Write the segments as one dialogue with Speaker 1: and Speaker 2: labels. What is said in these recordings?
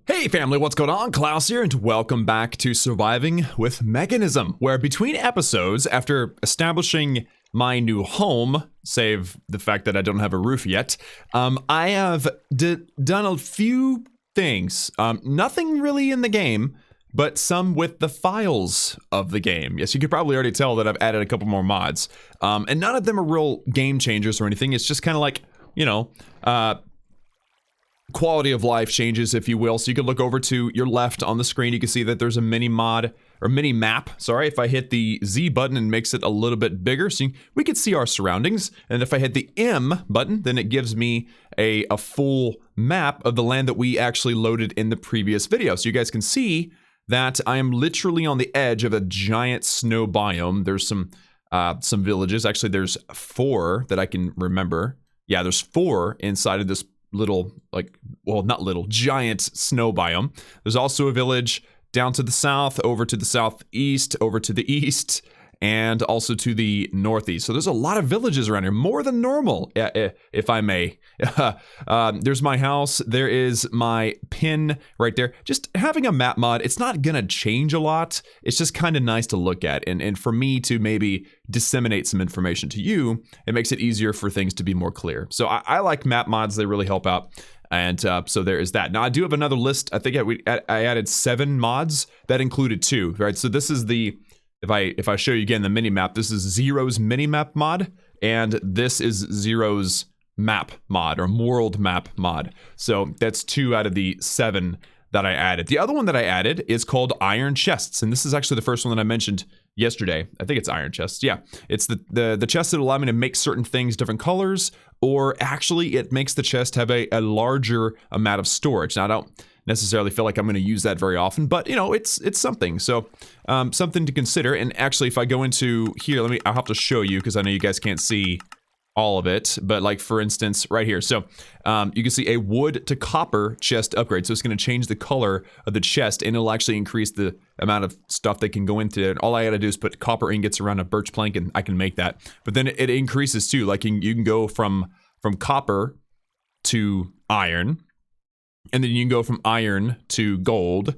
Speaker 1: Hey family, what's going on? Klaus here, and welcome back to Surviving with Mekanism, where between episodes, after establishing my new home, save the fact that I don't have a roof yet, I have done a few things. Nothing really in the game, but some with the files of the game. Yes, you could probably already tell that I've added a couple more mods. And none of them are real game changers or anything. It's just kind of like, you know, quality of life changes, if you will. So you can look over to your left on the screen. You can see that there's a mini mod or mini map. Sorry, if I hit the Z button and makes it a little bit bigger, so we can see our surroundings. And if I hit the M button, then it gives me a full map of the land that we actually loaded in the previous video. So you guys can see that I am literally on the edge of a giant snow biome. There's some villages. Actually, there's 4 that I can remember. Yeah, there's 4 inside of this little, like, well, not little, giant snow biome. There's also a village down to the south, over to the southeast, over to the east, and also to the northeast. So there's a lot of villages around here, more than normal, if I may. There's my house. There is my pin right there. Just having a map mod, it's not gonna change a lot. It's just kind of nice to look at. And for me to maybe disseminate some information to you, it makes it easier for things to be more clear. So I like map mods. They really help out. And so there is that. Now I do have another list. I think I added 7 mods. That included 2, right? So this is the, if I show you again the mini map, this is Zero's mini map mod, and this is Zero's map mod, or world map mod. So that's 2 out of the 7 that I added. The other one that I added is called Iron Chests, and this is actually the first one that I mentioned yesterday. I think it's Iron Chests. Yeah, it's the chest that allow me to make certain things different colors, or actually it makes the chest have a larger amount of storage. Now I don't necessarily feel like I'm going to use that very often, but you know, it's something. So something to consider. And actually, if I go into here, I'll have to show you because I know you guys can't see all of it, but like for instance right here, so you can see a wood to copper chest upgrade. So it's going to change the color of the chest, and it'll actually increase the amount of stuff that can go into it. All I gotta do is put copper ingots around a birch plank and I can make that. But then it increases too, like you can go from copper to iron, and then you can go from iron to gold,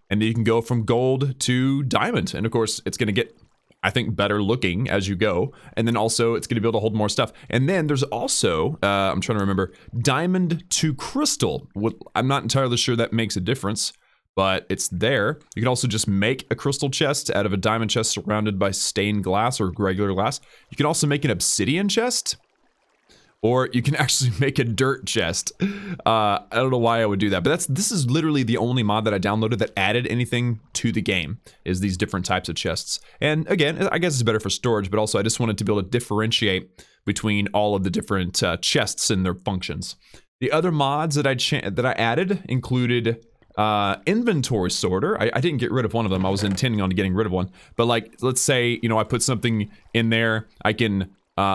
Speaker 1: and then you can go from gold to diamond. And of course, it's going to get, I think, better looking as you go. And then also, it's going to be able to hold more stuff. And then there's also, I'm trying to remember, diamond to crystal. I'm not entirely sure that makes a difference, but it's there. You can also just make a crystal chest out of a diamond chest surrounded by stained glass or regular glass. You can also make an obsidian chest, or you can actually make a dirt chest. I don't know why I would do that, but this is literally the only mod that I downloaded that added anything to the game, is these different types of chests. And again, I guess it's better for storage, but also I just wanted to be able to differentiate between all of the different chests and their functions. The other mods that I added included inventory sorter. I didn't get rid of one of them. I was intending on getting rid of one, but like, let's say, you know, I put something in there, I can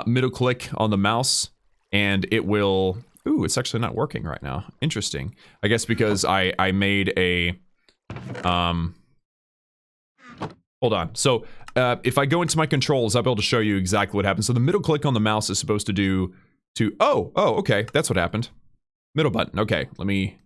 Speaker 1: middle click on the mouse, and it will, ooh, it's actually not working right now. Interesting. I guess because I made a, hold on. So if I go into my controls, I'll be able to show you exactly what happens. So the middle click on the mouse is supposed to do oh, okay, that's what happened. Middle button, okay, let me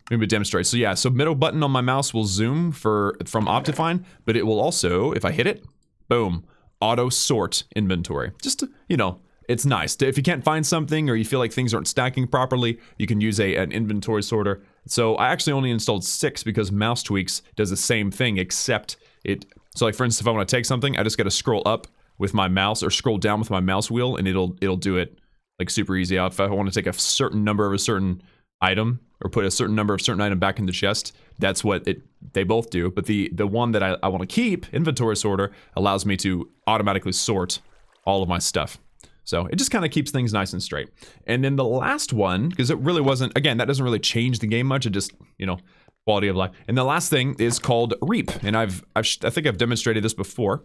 Speaker 1: demonstrate. So yeah, so middle button on my mouse will zoom from Optifine, but it will also, if I hit it, boom, auto sort inventory. Just to, you know, it's nice. If you can't find something or you feel like things aren't stacking properly, you can use an inventory sorter. So I actually only installed 6 because Mouse Tweaks does the same thing, except it, so like for instance, if I want to take something, I just got to scroll up with my mouse or scroll down with my mouse wheel, and it'll do it like super easy. If I want to take a certain number of a certain item or put a certain number of certain item back in the chest, that's what they both do. But the one that I want to keep, inventory sorter, allows me to automatically sort all of my stuff. So it just kind of keeps things nice and straight. And then the last one, because it really wasn't, again, that doesn't really change the game much. It just, you know, quality of life. And the last thing is called Reap. And I think I've demonstrated this before.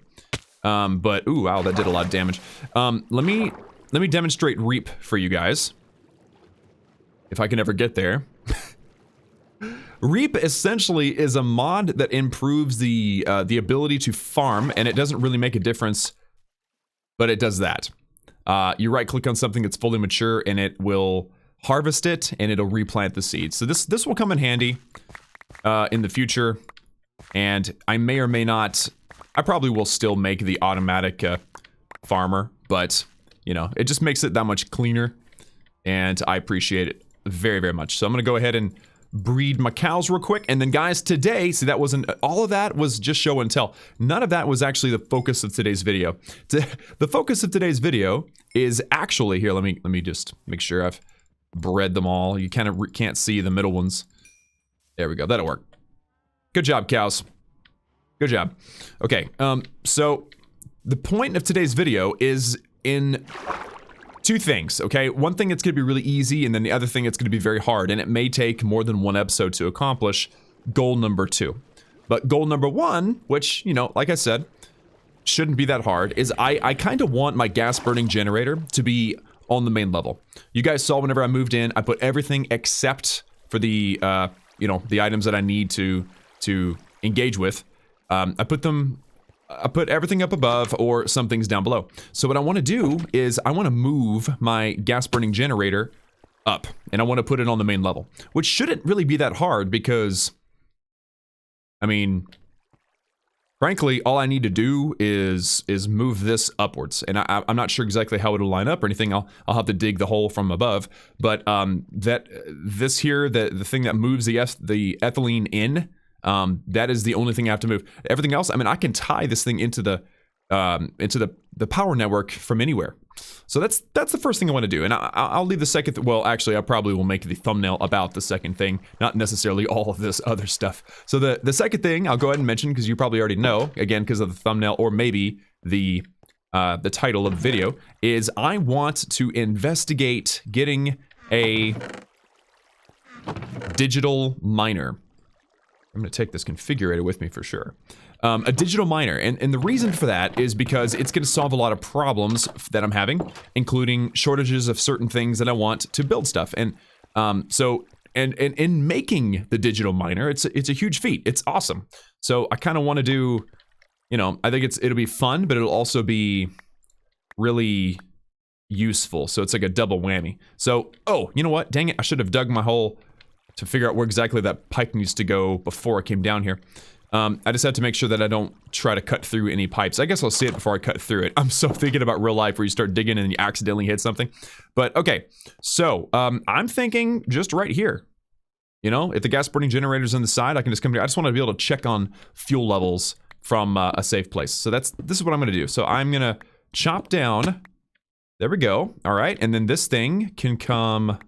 Speaker 1: But, ooh, wow, that did a lot of damage. Let me demonstrate Reap for you guys, if I can ever get there. Reap essentially is a mod that improves the ability to farm, and it doesn't really make a difference, but it does that. You right click on something that's fully mature and it will harvest it, and it'll replant the seeds. So this will come in handy in the future, and I may or may not. I probably will still make the automatic farmer, but you know, it just makes it that much cleaner, and I appreciate it very, very much. So I'm gonna go ahead and breed my cows real quick, and then guys, today, see, that wasn't, all of that was just show and tell. None of that was actually the focus of today's video. The focus of today's video is actually, here, let me just make sure I've bred them all. You kind of can't see the middle ones. There we go, that'll work. Good job, cows. Good job. Okay, so the point of today's video is in two things, okay? One thing that's gonna be really easy, and then the other thing that's gonna be very hard, and it may take more than one episode to accomplish goal number 2. But goal number 1, which, you know, like I said, shouldn't be that hard, is I kind of want my gas burning generator to be on the main level. You guys saw whenever I moved in, I put everything except for the, you know, the items that I need to engage with. I put everything up above or some things down below. So what I want to do is I want to move my gas burning generator up, and I want to put it on the main level, which shouldn't really be that hard because, I mean, frankly, all I need to do is move this upwards, and I'm not sure exactly how it'll line up or anything. I'll have to dig the hole from above, but this here, the thing that moves the ethylene in, that is the only thing I have to move. Everything else, I mean, I can tie this thing into the power network from anywhere. So that's the first thing I want to do, and I'll leave the second. Well, actually, I probably will make the thumbnail about the second thing, not necessarily all of this other stuff. So the second thing I'll go ahead and mention, because you probably already know, again, because of the thumbnail or maybe the title of the video, is I want to investigate getting a digital miner. I'm going to take this configurator with me for sure. A digital miner, and the reason for that is because it's going to solve a lot of problems that I'm having, including shortages of certain things that I want to build stuff. And so in making the digital miner, it's a huge feat. It's awesome. So I kind of want to do, you know, I think it'll be fun, but it'll also be really useful. So it's like a double whammy. So, oh, you know what? Dang it! I should have dug my hole to figure out where exactly that pipe needs to go before I came down here. I just have to make sure that I don't try to cut through any pipes. I guess I'll see it before I cut through it. I'm so thinking about real life where you start digging and you accidentally hit something. But okay, so I'm thinking just right here. You know, if the gas burning generator's on the side, I can just come here. I just want to be able to check on fuel levels from a safe place. So this is what I'm going to do. So I'm going to chop down. There we go. All right, and then this thing can come,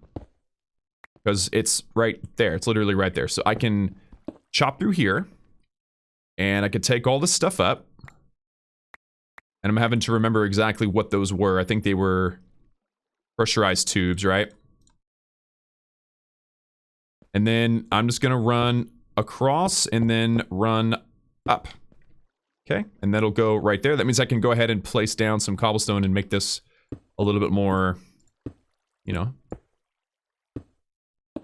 Speaker 1: because it's right there. It's literally right there. So I can chop through here, and I could take all this stuff up. And I'm having to remember exactly what those were. I think they were pressurized tubes, right? And then I'm just gonna run across and then run up. Okay, and that'll go right there. That means I can go ahead and place down some cobblestone and make this a little bit more, you know, a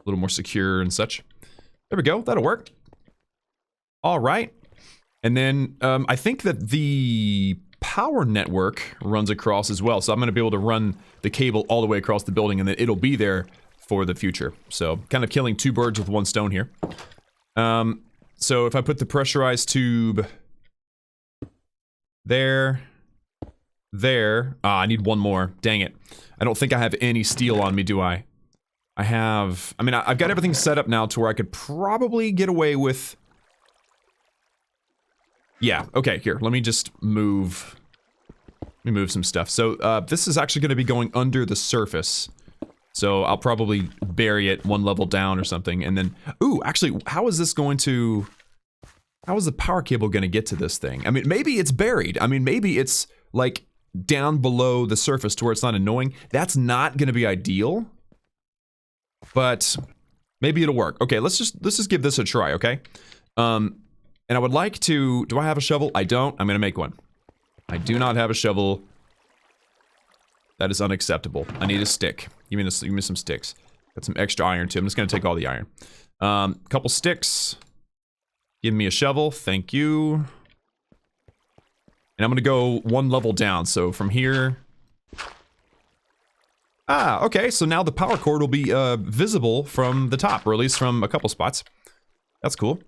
Speaker 1: little more secure and such. There we go, that'll work. All right. And then I think that the power network runs across as well. So I'm gonna be able to run the cable all the way across the building, and then it'll be there for the future. So kind of killing two birds with one stone here. So if I put the pressurized tube there, I need one more, dang it. I don't think I have any steel on me, do I? I've got everything set up now to where I could probably get away with. Yeah, okay, here, let me just move. Let me move some stuff. So, this is actually gonna be going under the surface. So, I'll probably bury it one level down or something, and then, ooh, actually, how is the power cable gonna get to this thing? I mean, maybe it's buried. I mean, maybe it's, like, down below the surface to where it's not annoying. That's not gonna be ideal. But, maybe it'll work. Okay, let's just give this a try, okay? And I would like to, do I have a shovel? I don't. I'm gonna make one. I do not have a shovel. That is unacceptable. I need a stick. Give me some sticks. Got some extra iron too. I'm just gonna take all the iron. Couple sticks. Give me a shovel. Thank you. And I'm gonna go one level down. So from here. Ah, okay, so now the power cord will be visible from the top, or at least from a couple spots. That's cool.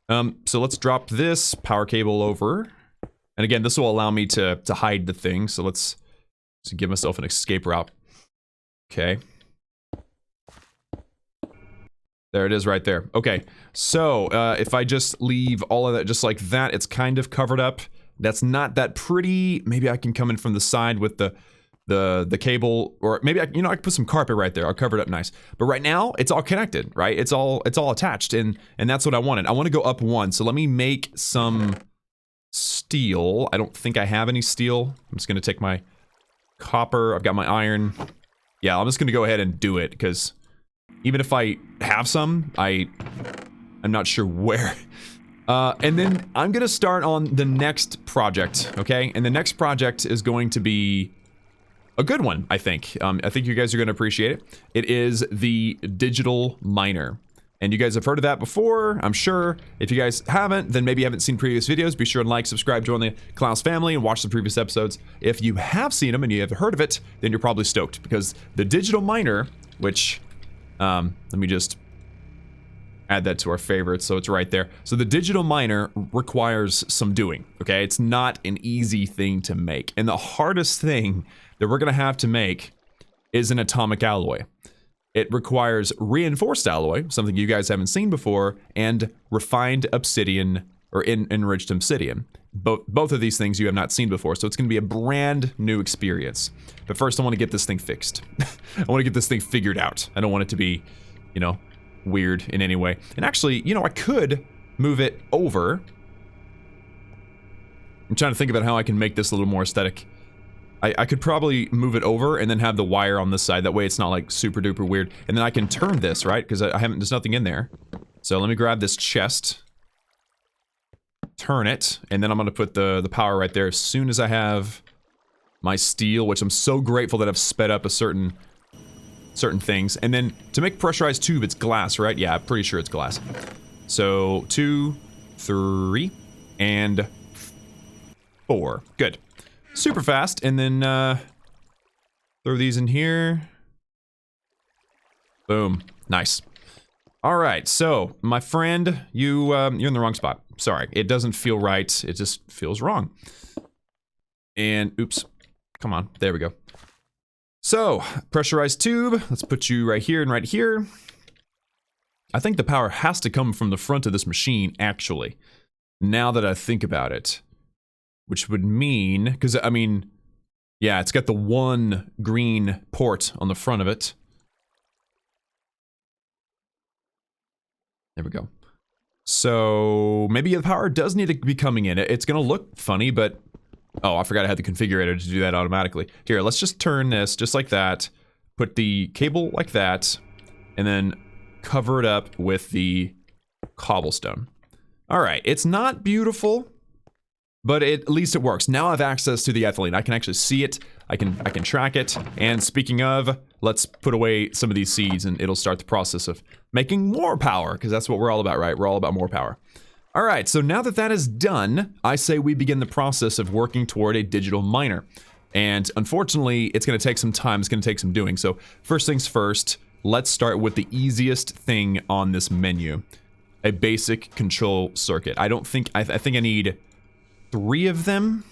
Speaker 1: So let's drop this power cable over. And again, this will allow me to hide the thing, so let's give myself an escape route. Okay. There it is right there. Okay, so if I just leave all of that just like that, it's kind of covered up. That's not that pretty. Maybe I can come in from the side with the cable, or maybe I can put some carpet right there. I'll cover it up nice. But right now, it's all connected, right? It's all attached, and that's what I wanted. I want to go up one, so let me make some steel. I don't think I have any steel. I'm just gonna take my copper. I've got my iron. Yeah, I'm just gonna go ahead and do it, because even if I have some, I'm not sure where. And then I'm gonna start on the next project, okay? And the next project is going to be a good one, I think. I think you guys are gonna appreciate it. It is the digital miner. And you guys have heard of that before, I'm sure. If you guys haven't, then maybe you haven't seen previous videos. Be sure and like, subscribe, join the Klaus family, and watch the previous episodes. If you have seen them and you have heard of it, then you're probably stoked, because the digital miner, which, let me just add that to our favorites, so it's right there. So the digital miner requires some doing, okay? It's not an easy thing to make. And the hardest thing that we're gonna have to make is an atomic alloy. It requires reinforced alloy, something you guys haven't seen before, and refined obsidian, or enriched obsidian. Both of these things you have not seen before, so it's going to be a brand new experience. But first I want to get this thing fixed. I want to get this thing figured out. I don't want it to be, weird in any way. And actually, I could move it over. I'm trying to think about how I can make this a little more aesthetic. I could probably move it over and then have the wire on this side. That way it's not like super duper weird. And then I can turn this, right? Because there's nothing in there. So let me grab this chest. Turn it. And then I'm going to put the power right there as soon as I have my steel, which I'm so grateful that I've sped up a certain things. And then to make pressurized tube, it's glass, right? Yeah, I'm pretty sure it's glass. So 2, 3, and 4. Good. Super fast, and then throw these in here. Boom. Nice. All right, so my friend, you're in the wrong spot. Sorry, it doesn't feel right. It just feels wrong. And oops, come on, there we go. So pressurized tube. Let's put you right here and right here. I think the power has to come from the front of this machine, actually. Now that I think about it. Which would mean, because yeah, it's got the one green port on the front of it. There we go. So maybe the power does need to be coming in. It's gonna look funny, but oh, I forgot I had the configurator to do that automatically. Here, let's just turn this just like that. Put the cable like that, and then cover it up with the cobblestone. All right, it's not beautiful. But at least it works. Now I have access to the ethylene. I can actually see it. I can track it. And speaking of, let's put away some of these seeds and it'll start the process of making more power, because that's what we're all about, right? We're all about more power. All right, so now that that is done, I say we begin the process of working toward a digital miner. And unfortunately, it's going to take some time. It's going to take some doing. So first things first, let's start with the easiest thing on this menu. A basic control circuit. I think I need 3 of them.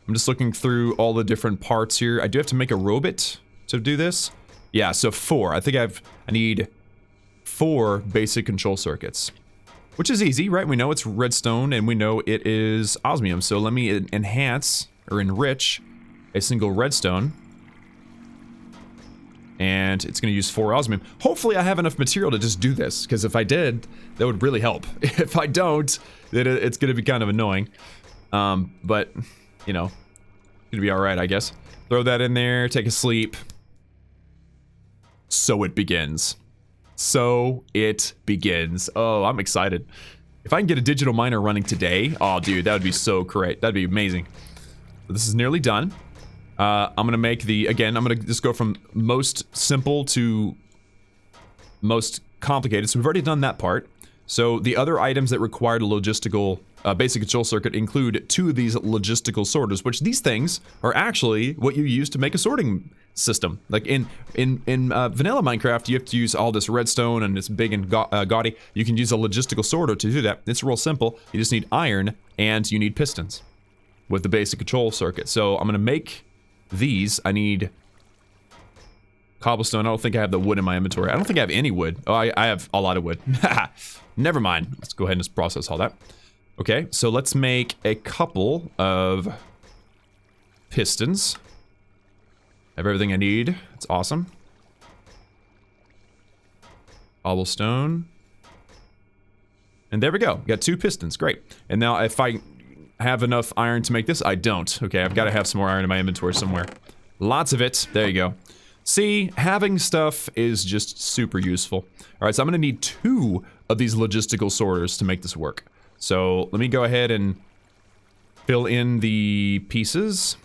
Speaker 1: I'm just looking through all the different parts here. I do have to make a robot to do this. Yeah, so 4. I think I need 4 basic control circuits. Which is easy, right? We know it's redstone and we know it is osmium. So let me enhance or enrich a single redstone. And it's going to use 4 osmium. Hopefully I have enough material to just do this, because if I did, that would really help. If I don't, then it's going to be kind of annoying. But, it's going to be alright, I guess. Throw that in there, take a sleep. So it begins. So it begins. Oh, I'm excited. If I can get a digital miner running today, oh dude, that would be so great. That'd be amazing. So this is nearly done. I'm gonna make I'm gonna just go from most simple to most complicated. So we've already done that part. So the other items that required a logistical basic control circuit include 2 of these logistical sorters, which these things are actually what you use to make a sorting system. Like in vanilla Minecraft, you have to use all this redstone and it's big and gaudy. You can use a logistical sorter to do that. It's real simple. You just need iron and you need pistons with the basic control circuit. So I'm gonna make these. I need cobblestone. I don't think I have the wood in my inventory. I don't think I have any wood. Oh, I have a lot of wood. Never mind. Let's go ahead and just process all that. Okay, so let's make a couple of pistons. I have everything I need. It's awesome. Cobblestone. And there we go. Got 2 pistons. Great. And now if I have enough iron to make this, I don't. Okay, I've got to have some more iron in my inventory somewhere. Lots of it. There you go. See, having stuff is just super useful. All right, so I'm going to need 2 of these logistical sorters to make this work. So let me go ahead and fill in the pieces.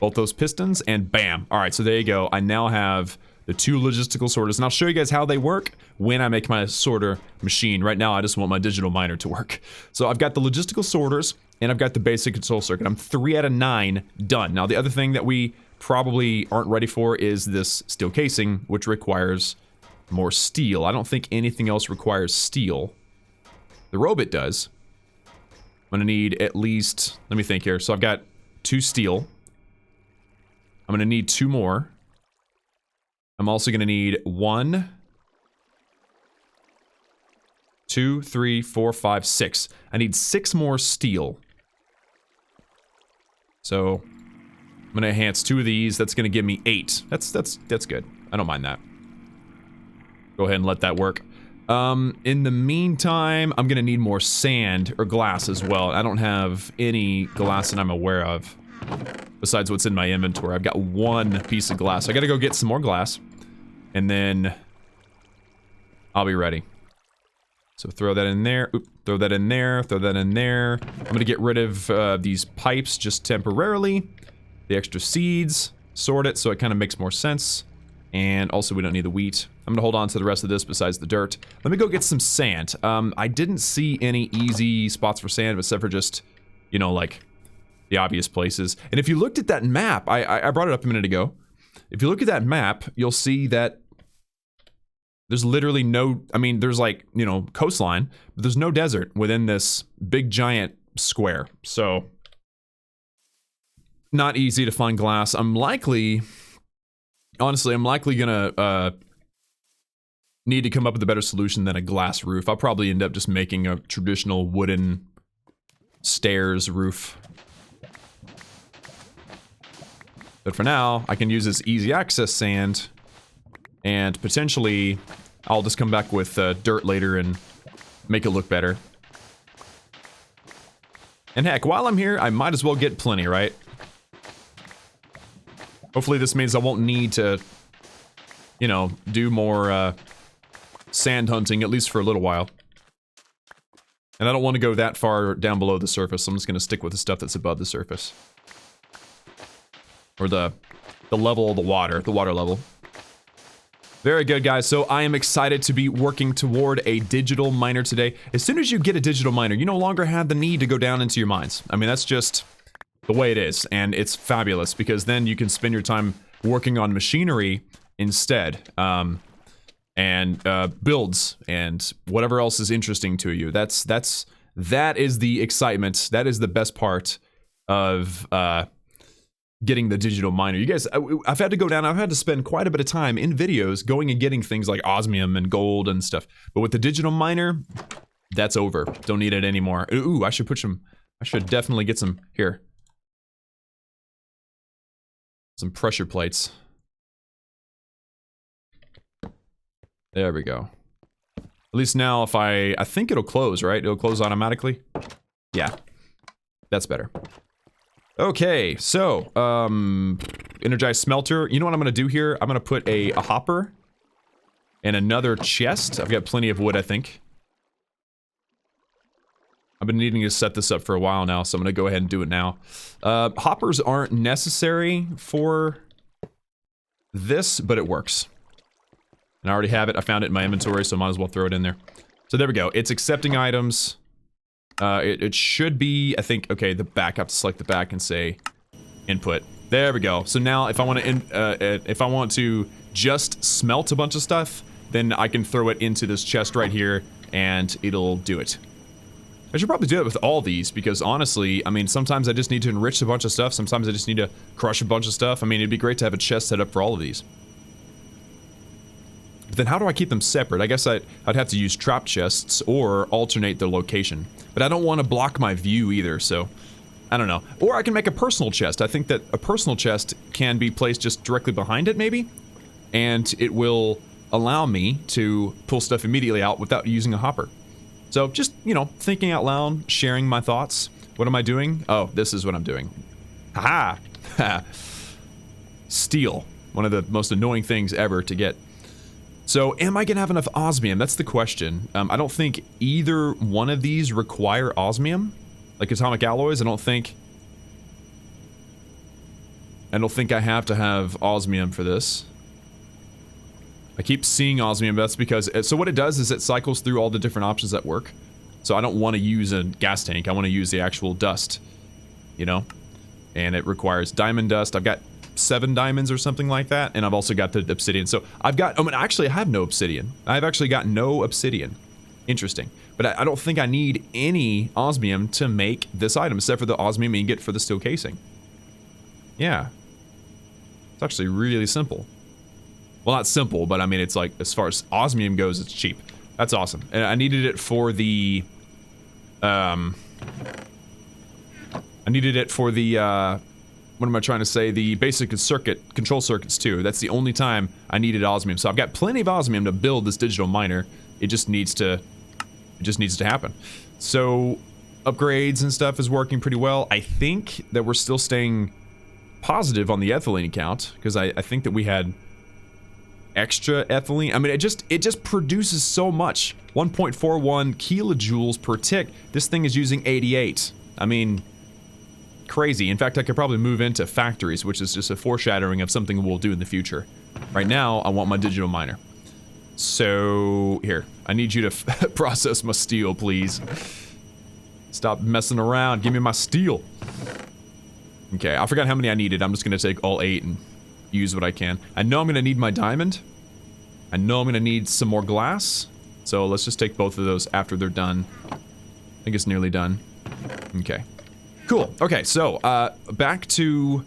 Speaker 1: Both those pistons, and bam. All right, so there you go. I now have the 2 logistical sorters, and I'll show you guys how they work when I make my sorter machine. Right now, I just want my digital miner to work. So I've got the logistical sorters, and I've got the basic control circuit. I'm 3 out of 9 done. Now, the other thing that we probably aren't ready for is this steel casing, which requires more steel. I don't think anything else requires steel. The robot does. I'm gonna need at least, let me think here. So I've got 2 steel. I'm gonna need 2 more. I'm also gonna need 1, 2, 3, 4, 5, 6. I need 6 more steel. So I'm gonna enhance 2 of these. That's gonna give me 8. That's good. I don't mind that. Go ahead and let that work. In the meantime, I'm gonna need more sand or glass as well. I don't have any glass that I'm aware of. Besides what's in my inventory. I've got 1 piece of glass. I gotta go get some more glass. And then I'll be ready. So throw that in there. Oop, throw that in there. Throw that in there. I'm gonna get rid of these pipes just temporarily. The extra seeds. Sort it so it kind of makes more sense. And also we don't need the wheat. I'm gonna hold on to the rest of this besides the dirt. Let me go get some sand. I didn't see any easy spots for sand except for just, you know, like the obvious places. And if you looked at that map, I brought it up a minute ago. If you look at that map, you'll see that there's literally no, I mean, there's like, you know, coastline, but there's no desert within this big giant square. So, not easy to find glass. I'm likely, honestly, I'm likely gonna need to come up with a better solution than a glass roof. I'll probably end up just making a traditional wooden stairs roof. But for now, I can use this easy access sand, and potentially I'll just come back with dirt later and make it look better. And heck, while I'm here, I might as well get plenty, right? Hopefully this means I won't need to, you know, do more sand hunting, at least for a little while. And I don't want to go that far down below the surface, so I'm just going to stick with the stuff that's above the surface. Or the level of the water level. Very good, guys. So I am excited to be working toward a digital miner today. As soon as you get a digital miner, you no longer have the need to go down into your mines. I mean, that's just the way it is, and it's fabulous because then you can spend your time working on machinery instead, and builds and whatever else is interesting to you. That is the excitement. That is the best part of getting the digital miner. You guys, I've had to go down, I've had to spend quite a bit of time in videos going and getting things like osmium and gold and stuff. But with the digital miner, that's over. Don't need it anymore. Ooh, I should definitely get some, here. Some pressure plates. There we go. At least now if I think it'll close, right? It'll close automatically. Yeah, that's better. Okay, so, Energized Smelter. You know what I'm gonna do here? I'm gonna put a hopper and another chest. I've got plenty of wood, I think. I've been needing to set this up for a while now, so I'm gonna go ahead and do it now. Hoppers aren't necessary for this, but it works. And I already have it. I found it in my inventory, so I might as well throw it in there. So there we go. It's accepting items. It should be, I think, okay, the back. I have to select the back and say input. There we go. So now if I want to just smelt a bunch of stuff, then I can throw it into this chest right here and it'll do it. I should probably do it with all these because honestly, I mean, sometimes I just need to enrich a bunch of stuff. Sometimes I just need to crush a bunch of stuff. I mean, it'd be great to have a chest set up for all of these. But then how do I keep them separate? I guess I'd have to use trap chests or alternate their location. But I don't want to block my view either, so I don't know. Or I can make a personal chest. I think that a personal chest can be placed just directly behind it, maybe? And it will allow me to pull stuff immediately out without using a hopper. So just, you know, thinking out loud, sharing my thoughts. What am I doing? Oh, this is what I'm doing. Haha! Steel. One of the most annoying things ever to get. So, am I gonna have enough osmium? That's the question. I don't think either one of these require osmium. Like atomic alloys, I don't think I have to have osmium for this. I keep seeing osmium, but that's because... So what it does is it cycles through all the different options that work. So I don't want to use a gas tank, I want to use the actual dust. You know? And it requires diamond dust. I've got 7 diamonds or something like that, and I've also got the obsidian. So I've got... I mean, actually, I have no obsidian. I've actually got no obsidian. Interesting. But I don't think I need any osmium to make this item, except for the osmium ingot for the steel casing. Yeah. It's actually really simple. Well, not simple, but I mean, it's like, as far as osmium goes, it's cheap. That's awesome. And I needed it for the... I needed it for the, what am I trying to say? The basic circuit, control circuits too. That's the only time I needed osmium. So I've got plenty of osmium to build this digital miner. It just needs to happen. So, upgrades and stuff is working pretty well. I think that we're still staying positive on the ethylene count, because I think that we had extra ethylene. I mean, it just produces so much. 1.41 kilojoules per tick. This thing is using 88. I mean, crazy. In fact, I could probably move into factories, which is just a foreshadowing of something we'll do in the future. Right now, I want my digital miner. So, here. I need you to process my steel, please. Stop messing around. Give me my steel. Okay, I forgot how many I needed. I'm just gonna take all 8 and use what I can. I know I'm gonna need my diamond. I know I'm gonna need some more glass. So let's just take both of those after they're done. I think it's nearly done. Okay. Cool. Okay, so, back to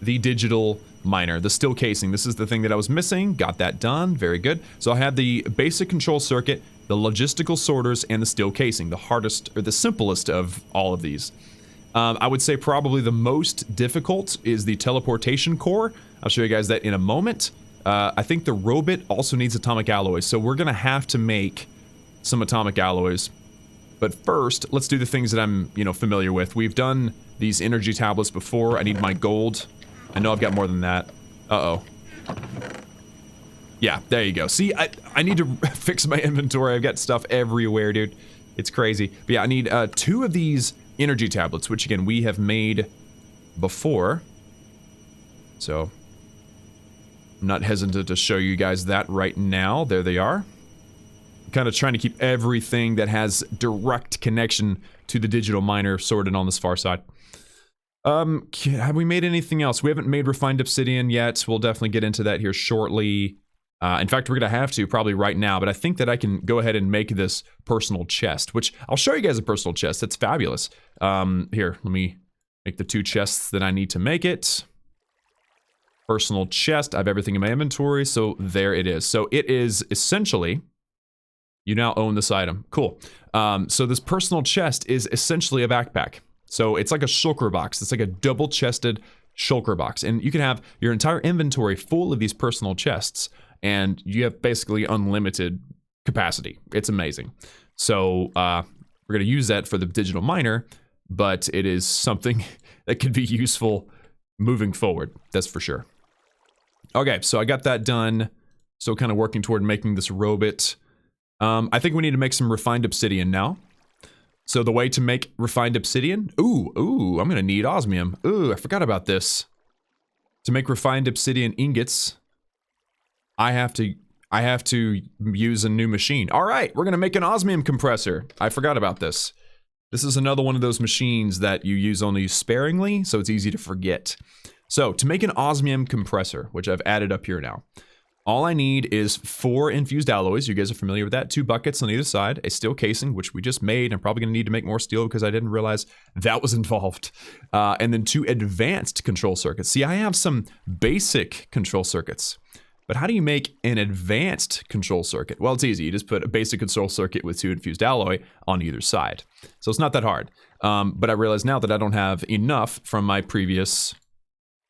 Speaker 1: the digital miner, the steel casing. This is the thing that I was missing. Got that done. Very good. So I had the basic control circuit, the logistical sorters, and the steel casing. The hardest, or the simplest of all of these. I would say probably the most difficult is the teleportation core. I'll show you guys that in a moment. I think the robot also needs atomic alloys, so we're gonna have to make some atomic alloys. But first, let's do the things that I'm, you know, familiar with. We've done these energy tablets before. I need my gold. I know I've got more than that. Uh-oh. Yeah, there you go. See, I need to fix my inventory. I've got stuff everywhere, dude. It's crazy. But yeah, I need 2 of these energy tablets, which again, we have made before. So, I'm not hesitant to show you guys that right now. There they are. I'm kind of trying to keep everything that has direct connection to the digital miner sorted on this far side. Have we made anything else? We haven't made refined obsidian yet. We'll definitely get into that here shortly. In fact, we're gonna have to probably right now, but I think that I can go ahead and make this personal chest, which I'll show you guys a personal chest. It's fabulous. Here, let me make the 2 chests that I need to make it. Personal chest. I have everything in my inventory, so there it is. So it is essentially, you now own this item. Cool. So this personal chest is essentially a backpack. So it's like a shulker box. It's like a double-chested shulker box. And you can have your entire inventory full of these personal chests. And you have basically unlimited capacity. It's amazing. So we're going to use that for the digital miner. But it is something that could be useful moving forward. That's for sure. Okay, so I got that done. Still kind of working toward making this robot. I think we need to make some refined obsidian now. So the way to make refined obsidian, ooh, I'm gonna need osmium. Ooh, I forgot about this. To make refined obsidian ingots, I have to I have to use a new machine. All right, we're gonna make an Osmium Compressor. I forgot about this. This is another one of those machines that you use only sparingly, so it's easy to forget. So, to make an Osmium Compressor, which I've added up here now, all I need is 4 infused alloys. You guys are familiar with that. 2 buckets on either side, a steel casing, which we just made. I'm probably gonna need to make more steel because I didn't realize that was involved. And then 2 advanced control circuits. See, I have some basic control circuits. But how do you make an advanced control circuit? Well, it's easy. You just put a basic control circuit with 2 infused alloy on either side. So it's not that hard. But I realize now that I don't have enough from my previous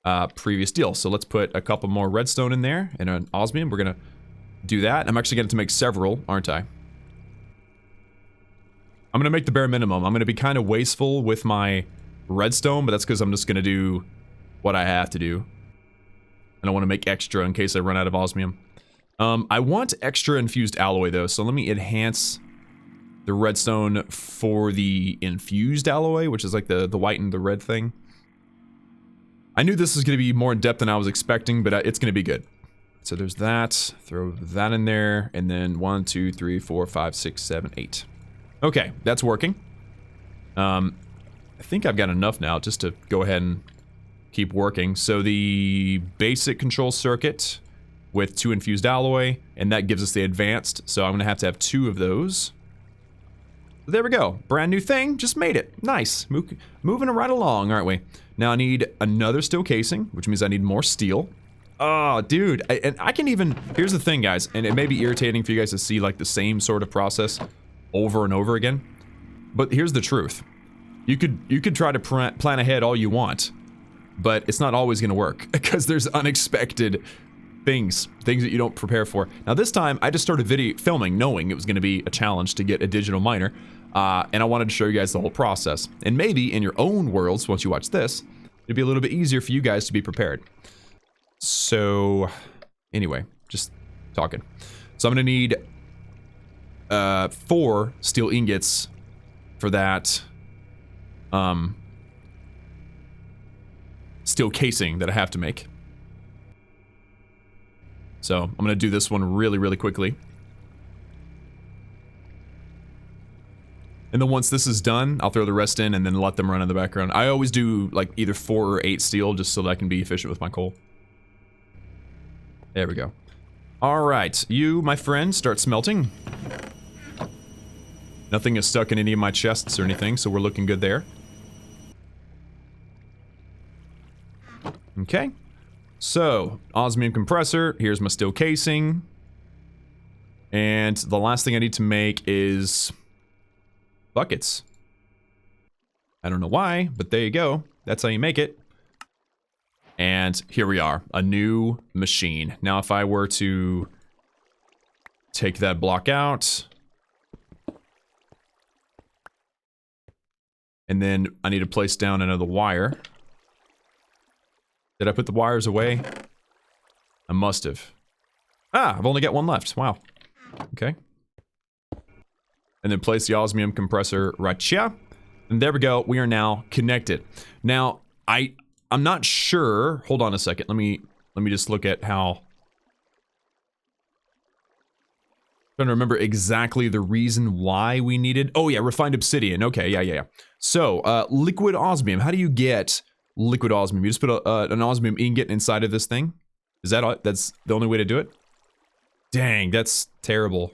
Speaker 1: deal. So let's put a couple more redstone in there and an osmium. We're gonna do that. I'm actually going to make several, aren't I? I'm gonna make the bare minimum. I'm gonna be kind of wasteful with my redstone, but that's because I'm just gonna do what I have to do. I don't want to make extra in case I run out of osmium. I want extra infused alloy though, so let me enhance the redstone for the infused alloy, which is like the white and the red thing. I knew this was going to be more in depth than I was expecting, but it's going to be good. So there's that. Throw that in there, and then 1, 2, 3, 4, 5, 6, 7, 8. Okay, that's working. I think I've got enough now just to go ahead and keep working. So the basic control circuit with 2 infused alloy, and that gives us the advanced. So I'm gonna have to have 2 of those. There we go. Brand new thing. Just made it. Nice. Moving right along, aren't we? Now I need another steel casing, which means I need more steel. Oh, dude. And I can even... Here's the thing, guys. And it may be irritating for you guys to see like the same sort of process over and over again. But here's the truth. You could try to plan ahead all you want, but it's not always going to work because there's unexpected things that you don't prepare for. Now this time I just started filming knowing it was going to be a challenge to get a digital miner, and I wanted to show you guys the whole process. And maybe in your own worlds, once you watch this, it'd be a little bit easier for you guys to be prepared. So anyway, just talking. So I'm going to need 4 steel ingots for that steel casing that I have to make. So I'm gonna do this one really, really quickly. And then once this is done, I'll throw the rest in and then let them run in the background. I always do like either 4 or 8 steel just so that I can be efficient with my coal. There we go. All right, you, my friend, start smelting. Nothing is stuck in any of my chests or anything, so we're looking good there. Okay. So, Osmium Compressor, here's my steel casing. And the last thing I need to make is buckets. I don't know why, but there you go. That's how you make it. And here we are, a new machine. Now if I were to take that block out, and then I need to place down another wire. Did I put the wires away? I must have. Ah, I've only got 1 left. Wow. Okay. And then place the Osmium Compressor right here. And there we go. We are now connected. Now, I'm not sure. Hold on a second. Let me just look at how. I'm trying to remember exactly the reason why we needed. Oh yeah, refined obsidian. Okay, yeah. So, liquid osmium. How do you get liquid osmium? You just put an osmium ingot inside of this thing? Is that that's the only way to do it? Dang, that's terrible.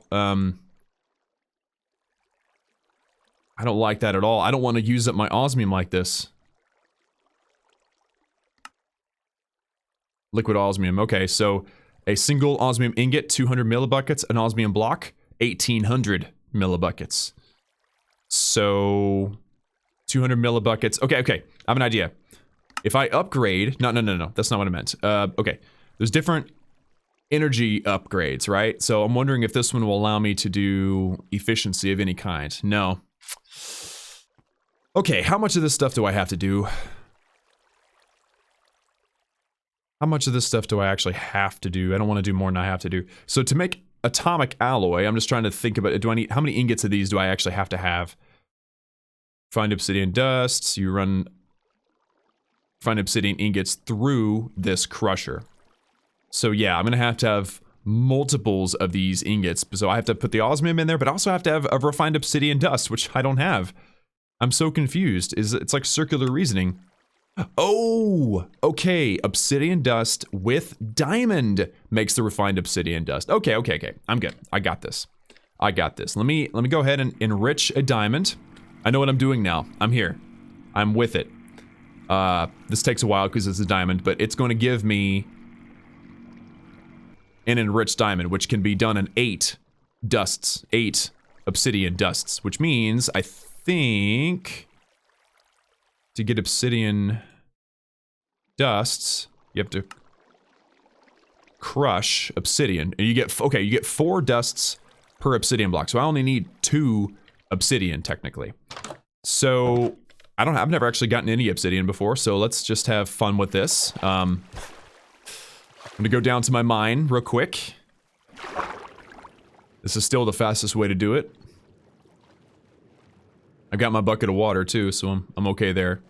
Speaker 1: I don't like that at all. I don't want to use up my osmium like this. Liquid osmium. Okay, so a single osmium ingot, 200 millibuckets. An osmium block, 1800 millibuckets. So 200 millibuckets. Okay. I have an idea. If I upgrade... No. That's not what I meant. Okay. There's different energy upgrades, right? So I'm wondering if this one will allow me to do efficiency of any kind. No. Okay, how much of this stuff do I have to do? How much of this stuff do I actually have to do? I don't want to do more than I have to do. So to make atomic alloy, I'm just trying to think about it. How many ingots of these do I actually have to have? Find obsidian dust. You find obsidian ingots through this crusher. So yeah, I'm gonna have to have multiples of these ingots. So I have to put the osmium in there, but I also have to have a refined obsidian dust, which I don't have. I'm so confused. It's like circular reasoning. Oh, okay. Obsidian dust with diamond makes the refined obsidian dust. Okay. I'm good. I got this. Let me go ahead and enrich a diamond. I know what I'm doing now. I'm here. I'm with it. This takes a while because it's a diamond, but it's going to give me an enriched diamond, which can be done in 8 dusts, 8 obsidian dusts, which means I think to get obsidian dusts, you have to crush obsidian, and you get 4 dusts per obsidian block. So I only need 2 obsidian technically. So I've never actually gotten any obsidian before, so let's just have fun with this. I'm gonna go down to my mine real quick. This is still the fastest way to do it. I got my bucket of water too, so I'm okay there.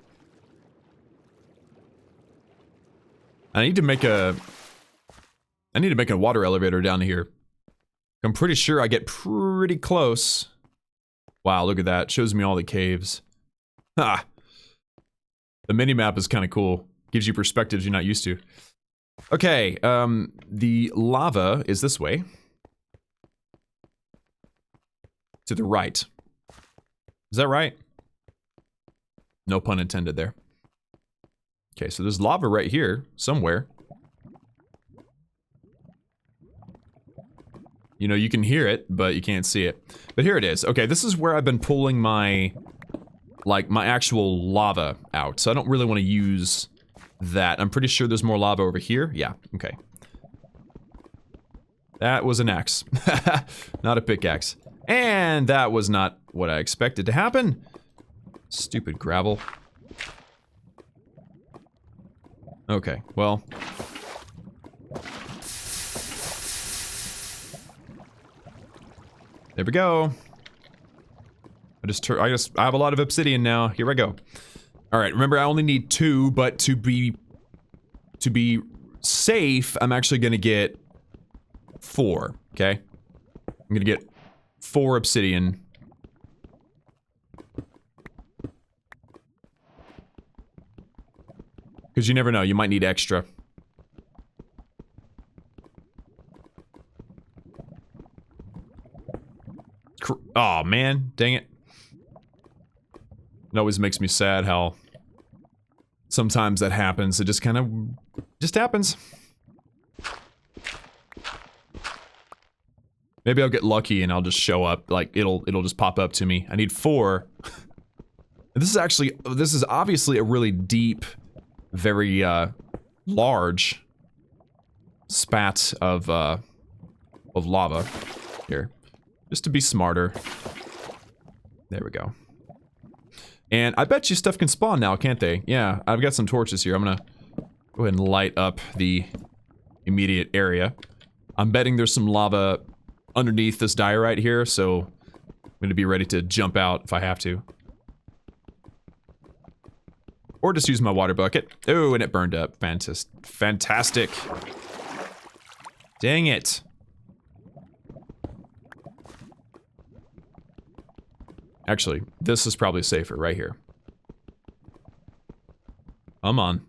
Speaker 1: I need to make a water elevator down here. I'm pretty sure I get pretty close. Wow, look at that. Shows me all the caves. Ha! The mini-map is kind of cool. Gives you perspectives you're not used to. Okay, the lava is this way. To the right. Is that right? No pun intended there. Okay, so there's lava right here, somewhere. You know, you can hear it, but you can't see it. But here it is. Okay, this is where I've been pulling my actual lava out. So I don't really want to use that. I'm pretty sure there's more lava over here. Yeah, okay. That was an axe. Not a pickaxe. And that was not what I expected to happen. Stupid gravel. Okay, well. There we go. I have a lot of obsidian now. Here I go. All right, remember I only need 2, but to be safe, I'm actually gonna get 4, okay? I'm gonna get 4 obsidian. Because you never know, you might need extra. Oh man, dang it. It always makes me sad how sometimes that happens. It just kind of happens. Maybe I'll get lucky and I'll just show up, like it'll just pop up to me. I need 4. This is obviously a really deep, very large spat of lava here. Just to be smarter. There we go. And I bet you stuff can spawn now, can't they? Yeah, I've got some torches here. I'm gonna go ahead and light up the immediate area. I'm betting there's some lava underneath this diorite here, so I'm gonna be ready to jump out if I have to. Or just use my water bucket. Oh, and it burned up. Fantastic. Dang it. Actually, this is probably safer right here. Come on.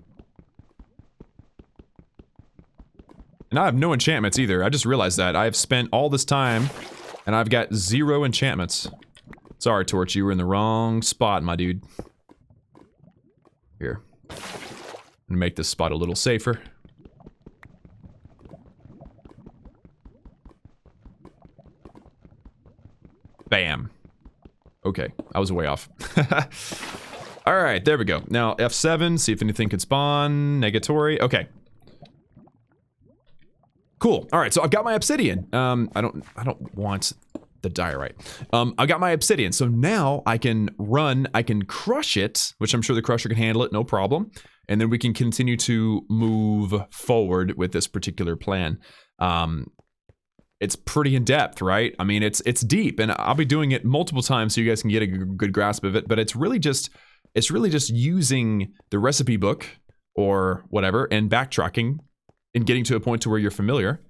Speaker 1: And I have no enchantments either. I just realized that. I've spent all this time and I've got 0 enchantments. Sorry, Torch, you were in the wrong spot, my dude. Here. I'm gonna make this spot a little safer. Bam. Okay, I was way off. Alright, there we go. Now, F7, see if anything can spawn. Negatory. Okay. Cool. Alright, so I've got my obsidian. I don't want the diorite. I got my obsidian, so now I can crush it, which I'm sure the crusher can handle it, no problem. And then we can continue to move forward with this particular plan. It's pretty in depth, right? I mean, it's deep, and I'll be doing it multiple times so you guys can get a good grasp of it. But it's really just using the recipe book or whatever and backtracking and getting to a point to where you're familiar,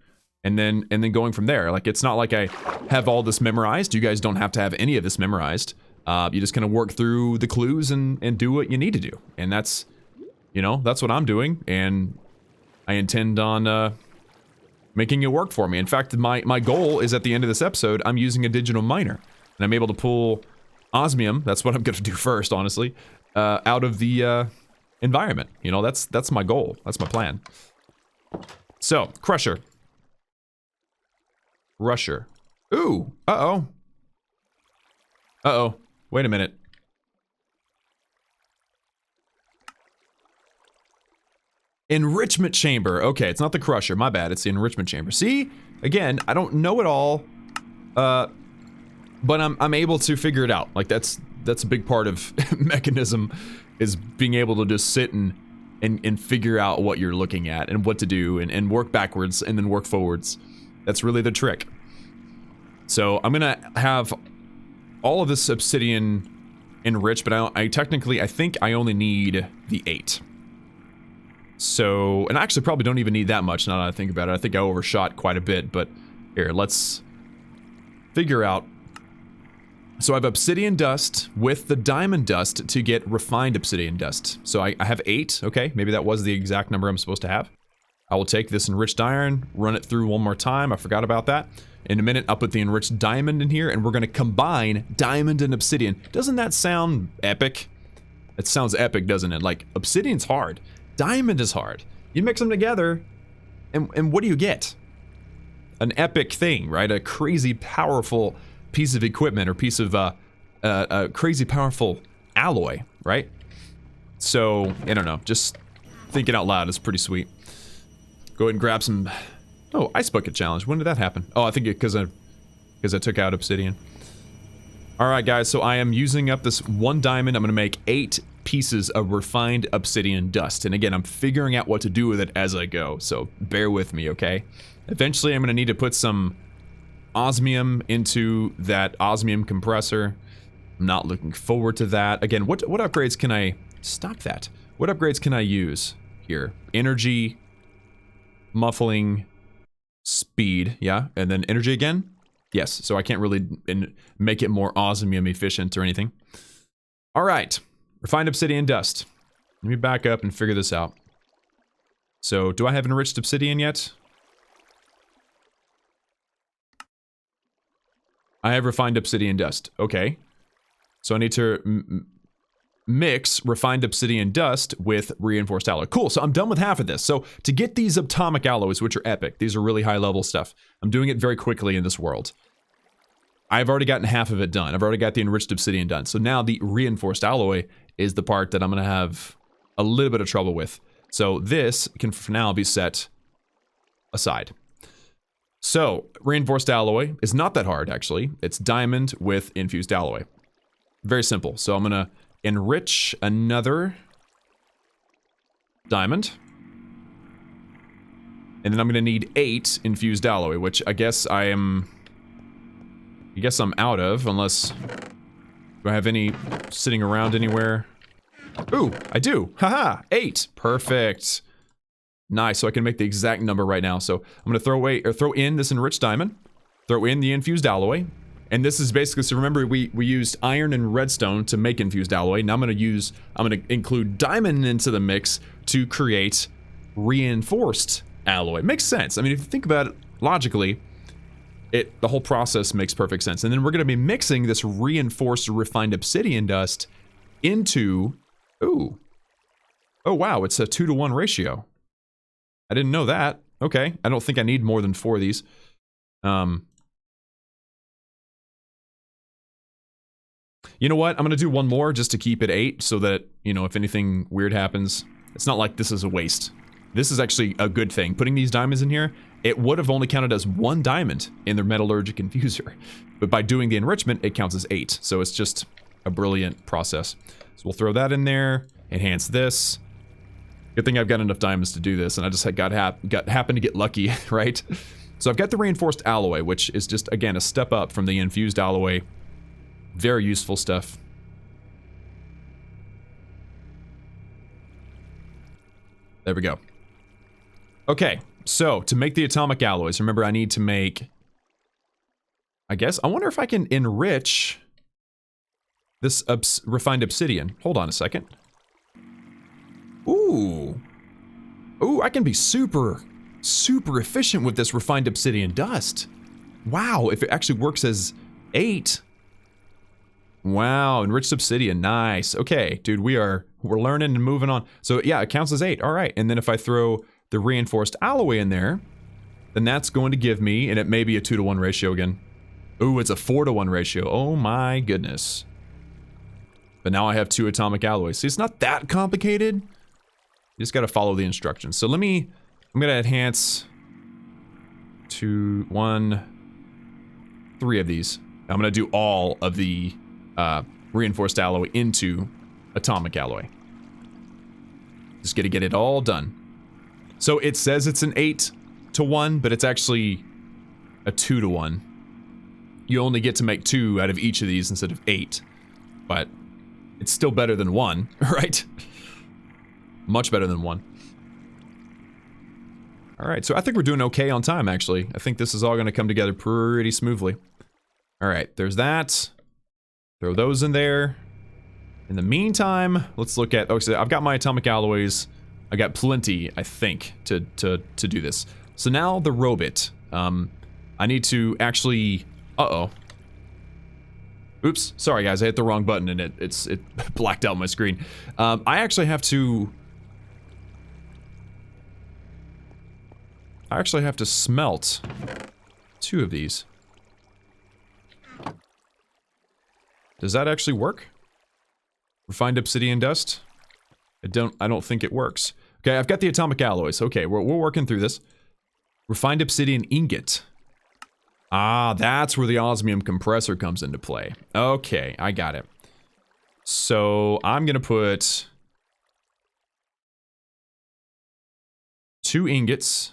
Speaker 1: and then going from there. Like, it's not like I have all this memorized. You guys don't have to have any of this memorized. You just kind of work through the clues and do what you need to do. And that's, you know, that's what I'm doing. And I intend on making it work for me. In fact, my goal is at the end of this episode, I'm using a digital miner. And I'm able to pull osmium, that's what I'm going to do first, honestly, out of the environment. You know, that's my goal. That's my plan. So, Crusher. Rusher. Ooh, uh-oh. Uh-oh. Wait a minute. Enrichment Chamber. Okay, it's not the Crusher. My bad. It's the Enrichment Chamber. See? Again, I don't know it all. But I'm able to figure it out. Like, that's a big part of Mekanism, is being able to just sit and figure out what you're looking at and what to do and work backwards and then work forwards. That's really the trick. So I'm gonna have all of this obsidian enriched, but I think I only need the 8. So, and I actually probably don't even need that much now that I think about it. I think I overshot quite a bit, but here, let's figure out. So I have obsidian dust with the diamond dust to get refined obsidian dust. So I have 8, okay, maybe that was the exact number I'm supposed to have. I will take this enriched iron, run it through one more time, I forgot about that. In a minute, I'll put the enriched diamond in here, and we're gonna combine diamond and obsidian. Doesn't that sound epic? It sounds epic, doesn't it? Like, obsidian's hard, diamond is hard. You mix them together, and what do you get? An epic thing, right? A crazy powerful piece of equipment, or piece of a crazy powerful alloy, right? So, I don't know, just thinking out loud is pretty sweet. Go ahead and grab some. Oh, ice bucket challenge. When did that happen? Oh, I think because I took out obsidian. All right, guys. So I am using up this 1 diamond. I'm gonna make 8 pieces of refined obsidian dust. And again, I'm figuring out what to do with it as I go. So bear with me, okay? Eventually, I'm gonna need to put some osmium into that osmium compressor. I'm not looking forward to that. Again, what upgrades can I stop that? What upgrades can I use here? Energy, muffling, speed, yeah, and then energy again? Yes, so I can't really make it more osmium efficient or anything. All right, refined obsidian dust. Let me back up and figure this out. So, do I have enriched obsidian yet? I have refined obsidian dust. Okay. So I need to mix refined obsidian dust with reinforced alloy. Cool, so I'm done with half of this. So to get these atomic alloys, which are epic, these are really high level stuff. I'm doing it very quickly in this world. I've already gotten half of it done. I've already got the enriched obsidian done. So now the reinforced alloy is the part that I'm gonna have a little bit of trouble with. So this can for now be set aside. So, reinforced alloy is not that hard, actually. It's diamond with infused alloy. Very simple. So I'm gonna enrich another diamond. And then I'm gonna need 8 infused alloy, which I guess I'm out of, unless... Do I have any sitting around anywhere? Ooh, I do! Haha! 8! Perfect! Nice, so I can make the exact number right now. So I'm gonna throw in this enriched diamond, throw in the infused alloy, and this is basically, so remember we used iron and redstone to make infused alloy. Now I'm gonna include diamond into the mix to create reinforced alloy. Makes sense. I mean, if you think about it logically, the whole process makes perfect sense. And then we're gonna be mixing this reinforced refined obsidian dust into, ooh, oh wow, it's a 2-to-1 ratio. I didn't know that. Okay, I don't think I need more than 4 of these. You know what? I'm gonna do one more just to keep it 8 so that, you know, if anything weird happens, it's not like this is a waste. This is actually a good thing. Putting these diamonds in here, it would have only counted as 1 diamond in their metallurgic infuser. But by doing the enrichment, it counts as 8. So it's just a brilliant process. So we'll throw that in there, enhance this. Good thing I've got enough diamonds to do this, and I just happened to get lucky, right? So I've got the reinforced alloy, which is just, again, a step up from the infused alloy. Very useful stuff. There we go. Okay, so to make the atomic alloys, remember I need to make, I guess, I wonder if I can enrich this refined obsidian. Hold on a second. Ooh. Ooh, I can be super efficient with this refined obsidian dust. Wow, if it actually works as 8. Wow, enriched obsidian, nice. Okay, dude, we're learning and moving on. So yeah, it counts as 8, all right. And then if I throw the reinforced alloy in there, then that's going to give me, and it may be a 2-to-1 ratio again. Ooh, it's a 4-to-1 ratio, oh my goodness. But now I have 2 atomic alloys. See, it's not that complicated. You just gotta follow the instructions. So I'm gonna enhance 2, 1, 3 of these. I'm gonna do all of the reinforced alloy into atomic alloy. Just gotta get it all done. So it says it's an 8-to-1, but it's actually a 2-to-1. You only get to make 2 out of each of these instead of 8. But it's still better than 1, right? Much better than 1. Alright, so I think we're doing okay on time, actually. I think this is all gonna come together pretty smoothly. Alright, there's that. Throw those in there. In the meantime, let's look at... Oh, so I've got my atomic alloys. I got plenty, I think, to do this. So now the robot. I need to actually... Uh-oh. Oops, sorry guys, I hit the wrong button and it blacked out my screen. I actually have to... smelt 2 of these. Does that actually work? Refined obsidian dust? I don't think it works. Okay, I've got the atomic alloys. Okay, we're working through this. Refined obsidian ingot. Ah, that's where the Osmium Compressor comes into play. Okay, I got it. So, I'm gonna put 2 ingots.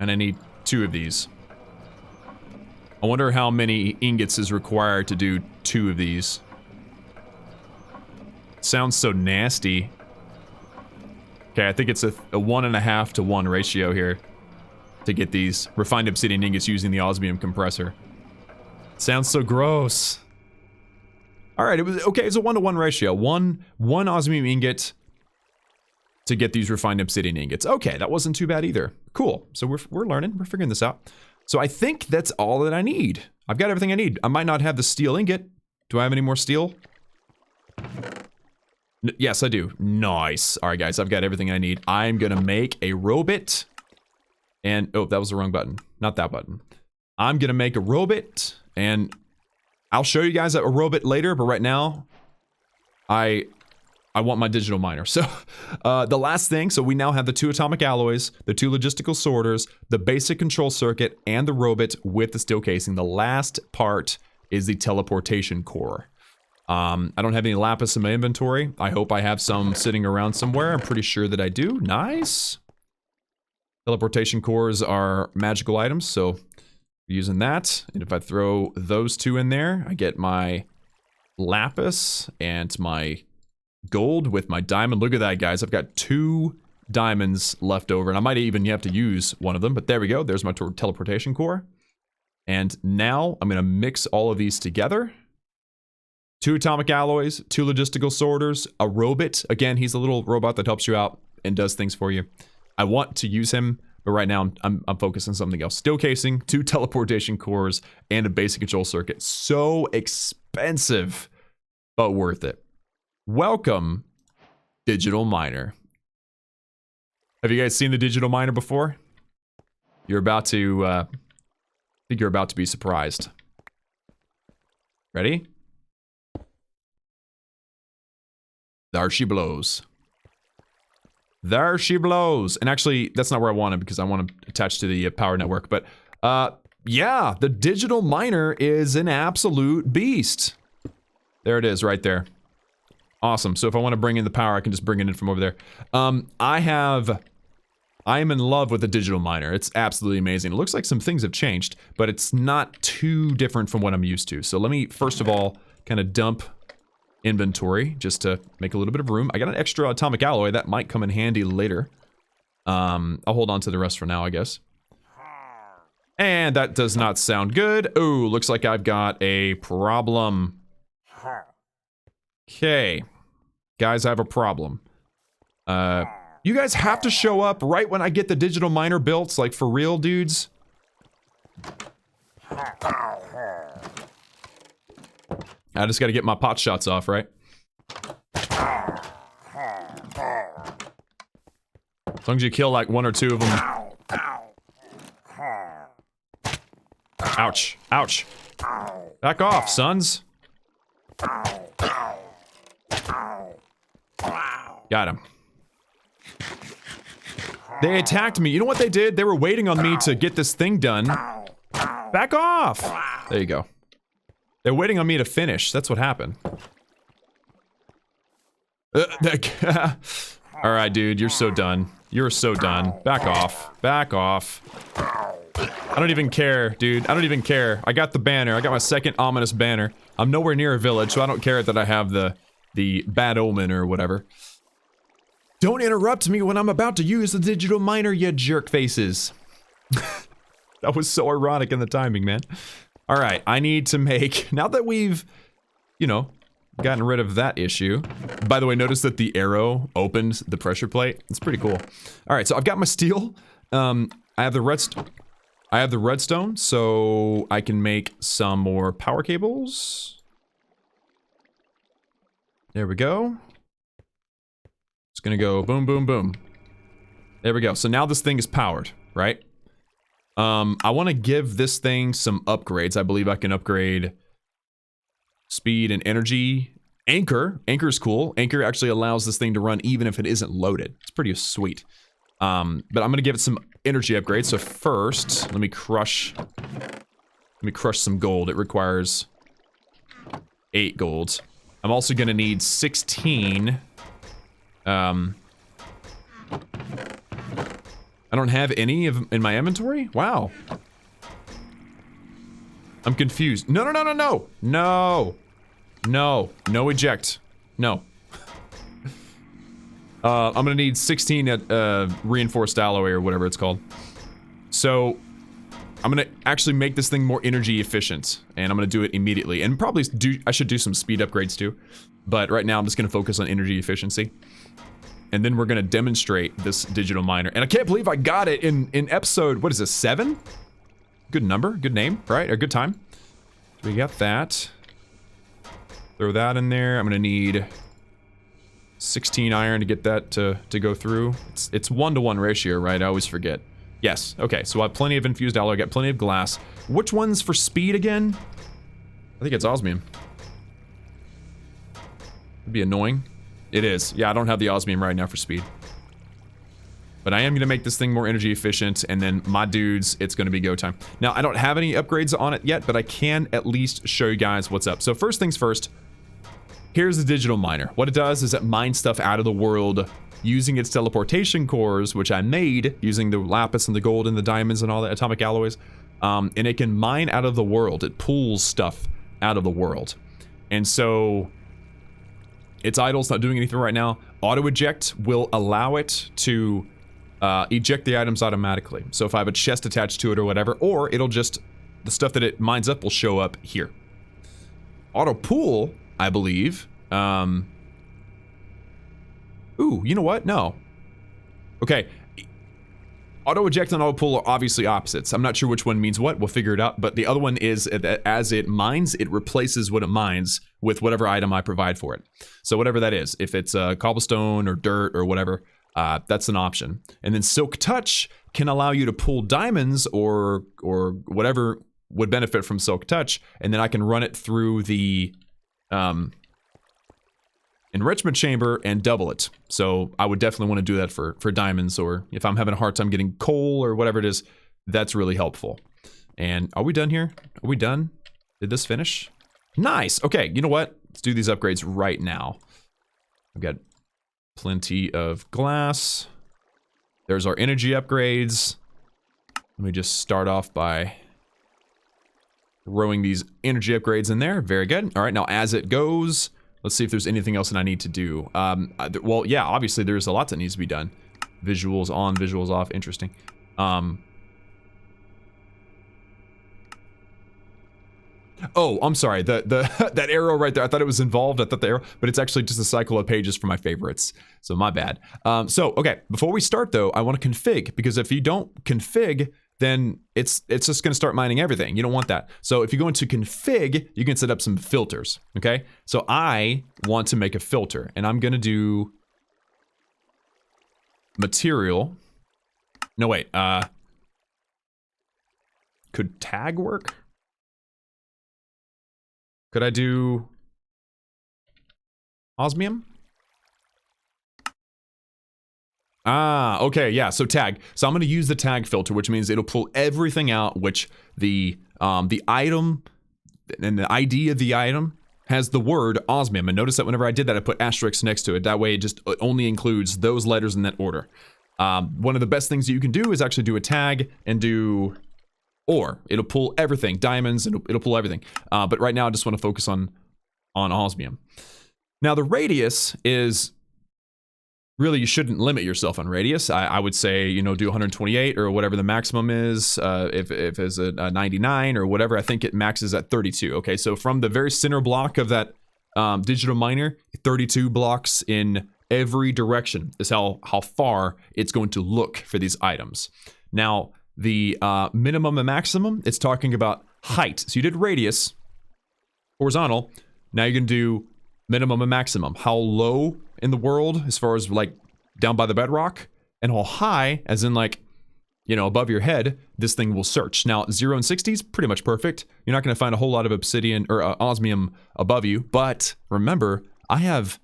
Speaker 1: And I need 2 of these. I wonder how many ingots is required to do 2 of these. Sounds so nasty. Okay, I think it's a 1.5 to 1 ratio here to get these refined obsidian ingots using the Osmium Compressor. Sounds so gross. Alright, it's a 1 to 1 ratio. One Osmium ingot to get these refined obsidian ingots. Okay, that wasn't too bad either. Cool. So we're learning. We're figuring this out. So I think that's all that I need. I've got everything I need. I might not have the steel ingot. Do I have any more steel? Yes, I do. Nice. All right, guys, I've got everything I need. I'm gonna make a robot. And, oh, that was the wrong button. Not that button. I'm gonna make a robot, and I'll show you guys a robot later, but right now, I want my digital miner. So, the last thing, so we now have the 2 atomic alloys, the 2 logistical sorters, the basic control circuit, and the robot with the steel casing. The last part is the teleportation core. I don't have any lapis in my inventory. I hope I have some sitting around somewhere. I'm pretty sure that I do. Nice. Teleportation cores are magical items, so using that. And if I throw those 2 in there, I get my lapis and my gold with my diamond. Look at that, guys. I've got 2 diamonds left over, and I might even have to use one of them, but there we go. There's my teleportation core. And now I'm going to mix all of these together. 2 atomic alloys, 2 logistical sorters, a robot. Again, he's a little robot that helps you out and does things for you. I want to use him, but right now I'm focused on something else. Steel casing, 2 teleportation cores, and a basic control circuit. So expensive, but worth it. Welcome, digital miner. Have you guys seen the digital miner before? You're about to, I think you're about to be surprised. Ready? There she blows. There she blows. And actually, that's not where I want it because I want to attach to the power network. But, yeah, the digital miner is an absolute beast. There it is right there. Awesome. So if I want to bring in the power, I can just bring it in from over there. I am in love with the digital miner. It's absolutely amazing. It looks like some things have changed, but it's not too different from what I'm used to. So let me, first of all, kind of dump inventory just to make a little bit of room. I got an extra atomic alloy that might come in handy later. I'll hold on to the rest for now, I guess. And that does not sound good. Ooh, looks like I've got a problem. Okay. Guys, I have a problem. You guys have to show up right when I get the digital miner built, like for real, dudes. I just gotta get my pot shots off, right? As long as you kill like 1 or 2 of them. Ouch. Ouch. Back off, sons. Got him. They attacked me. You know what they did? They were waiting on me to get this thing done. Back off! There you go. They're waiting on me to finish. That's what happened. Alright, dude. You're so done. You're so done. Back off. Back off. I don't even care, dude. I don't even care. I got the banner. I got my second ominous banner. I'm nowhere near a village, so I don't care that I have the bad omen or whatever. Don't interrupt me when I'm about to use the digital miner, you jerk faces. That was so ironic in the timing, man. Alright, I need to make... Now that we've, you know, gotten rid of that issue. By the way, notice that the arrow opened the pressure plate. It's pretty cool. Alright, so I've got my steel. I have the redstone, so I can make some more power cables. There we go. It's gonna go boom, boom, boom. There we go. So now this thing is powered, right? I want to give this thing some upgrades. I believe I can upgrade speed and energy. Anchor. Anchor is cool. Anchor actually allows this thing to run even if it isn't loaded. It's pretty sweet. But I'm gonna give it some energy upgrades. So first, let me crush some gold. It requires 8 gold. I'm also gonna need 16. I don't have any in my inventory? Wow. I'm confused. No, no, no, no, no! No! No. No eject. No. I'm gonna need 16 at, reinforced alloy or whatever it's called. So, I'm gonna actually make this thing more energy efficient. And I'm gonna do it immediately. And probably I should do some speed upgrades too. But right now I'm just gonna focus on energy efficiency. And then we're gonna demonstrate this digital miner. And I can't believe I got it in episode, what is this, 7? Good number, good name, right? Or good time. So we got that. Throw that in there. I'm gonna need 16 iron to get that to go through. It's 1-to-1 ratio, right? I always forget. Yes, okay, so I have plenty of infused alloy, I got plenty of glass. Which one's for speed again? I think it's osmium. It'd be annoying. It is. Yeah, I don't have the osmium right now for speed. But I am going to make this thing more energy efficient, and then my dudes, it's going to be go time. Now, I don't have any upgrades on it yet, but I can at least show you guys what's up. So first things first, here's the digital miner. What it does is it mines stuff out of the world using its teleportation cores, which I made using the lapis and the gold and the diamonds and all the atomic alloys. And it can mine out of the world. It pulls stuff out of the world. And so... it's idle, it's not doing anything right now. Auto eject will allow it to eject the items automatically. So if I have a chest attached to it or whatever, or it'll just, the stuff that it mines up will show up here. Auto pull, I believe. Ooh, you know what? No. Okay. Auto eject and auto pull are obviously opposites. I'm not sure which one means what. We'll figure it out. But the other one is that as it mines, it replaces what it mines with whatever item I provide for it. So whatever that is, if it's cobblestone or dirt or whatever, that's an option. And then Silk Touch can allow you to pull diamonds or whatever would benefit from Silk Touch, and then I can run it through the Enrichment Chamber and double it. So I would definitely want to do that for diamonds, or if I'm having a hard time getting coal or whatever it is, that's really helpful. And are we done here? Are we done? Did this finish? Nice. Okay, you know what? Let's do these upgrades right now. I've got plenty of glass. There's our energy upgrades. Let me just start off by throwing these energy upgrades in there. Very good. All right, now as it goes, let's see if there's anything else that I need to do. Well, yeah, obviously there's a lot that needs to be done. Visuals on, visuals off. Interesting. Oh, I'm sorry. That arrow right there. I thought it was involved. I thought the arrow, but it's actually just a cycle of pages for my favorites. So my bad. Okay. Before we start though, I want to config, because if you don't config, then it's just going to start mining everything. You don't want that. So if you go into config, you can set up some filters. Okay. So I want to make a filter, and I'm going to do material. No, wait. Could tag work? Could I do osmium? Ah, okay, yeah, so tag. So I'm going to use the tag filter, which means it'll pull everything out, which the item and the ID of the item has the word osmium. And notice that whenever I did that, I put asterisks next to it. That way it only includes those letters in that order. One of the best things that you can do is actually do a tag and do ore. It'll pull everything, diamonds, and it'll pull everything. But right now I just want to focus on osmium. Now the radius is, really, you shouldn't limit yourself on radius. I would say, you know, do 128 or whatever the maximum is. If it's a 99 or whatever, I think it maxes at 32. Okay, so from the very center block of that digital miner, 32 blocks in every direction is how far it's going to look for these items. Now, the minimum and maximum, it's talking about height. So you did radius, horizontal. Now you're going to do minimum and maximum. How low in the world, as far as like down by the bedrock, and how high, as in like, you know, above your head, this thing will search. Now, 0 and 60 is pretty much perfect. You're not going to find a whole lot of obsidian or osmium above you, but remember, I have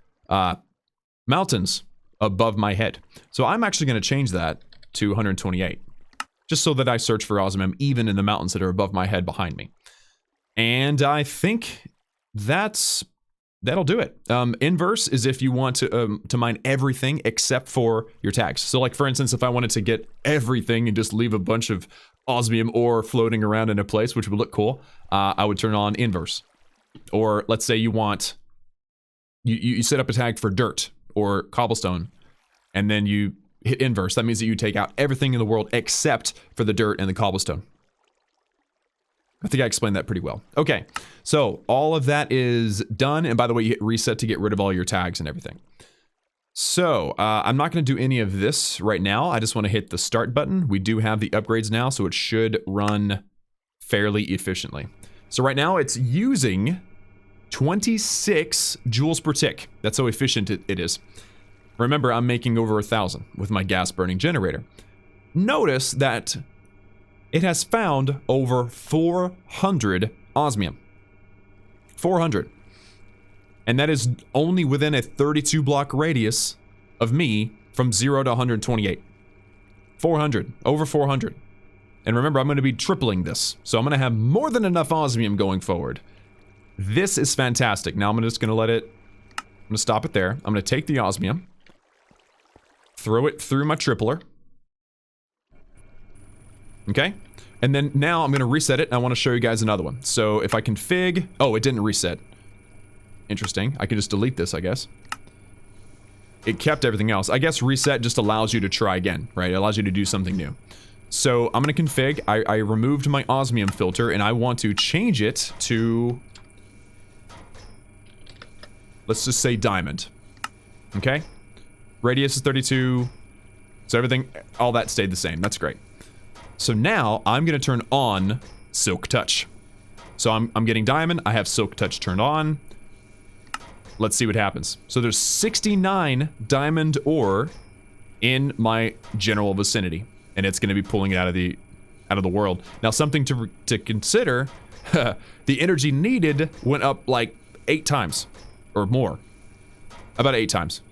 Speaker 1: mountains above my head. So I'm actually going to change that to 128, just so that I search for osmium even in the mountains that are above my head behind me. And I think that'll do it. Inverse is if you want to mine everything except for your tags. So like, for instance, if I wanted to get everything and just leave a bunch of osmium ore floating around in a place, which would look cool, I would turn on inverse. Or let's say you want, you set up a tag for dirt or cobblestone, and then you hit inverse. That means that you take out everything in the world except for the dirt and the cobblestone. I think I explained that pretty well. Okay, so all of that is done. And by the way, you hit reset to get rid of all your tags and everything. So I'm not going to do any of this right now. I just want to hit the start button. We do have the upgrades now, so it should run fairly efficiently. So right now it's using 26 joules per tick. That's how efficient it is. Remember, I'm making over 1,000 with my gas burning generator. Notice that it has found over 400 osmium. 400. And that is only within a 32 block radius of me from 0 to 128. 400. Over 400. And remember, I'm going to be tripling this. So I'm going to have more than enough osmium going forward. This is fantastic. Now I'm just going to I'm going to stop it there. I'm going to take the osmium, throw it through my tripler. Okay, and then now I'm going to reset it, and I want to show you guys another one. So if I config, oh, it didn't reset. Interesting. I can just delete this, I guess. It kept everything else. I guess reset just allows you to try again, right? It allows you to do something new. So I'm going to config. I removed my osmium filter, and I want to change it to, let's just say diamond. Okay, radius is 32, so everything, all that stayed the same. That's great. So now I'm going to turn on Silk Touch. So I'm getting diamond. I have Silk Touch turned on. Let's see what happens. So there's 69 diamond ore in my general vicinity, and it's going to be pulling it out of the world. Now, something to consider: the energy needed went up like 8 times or more. About 8 times,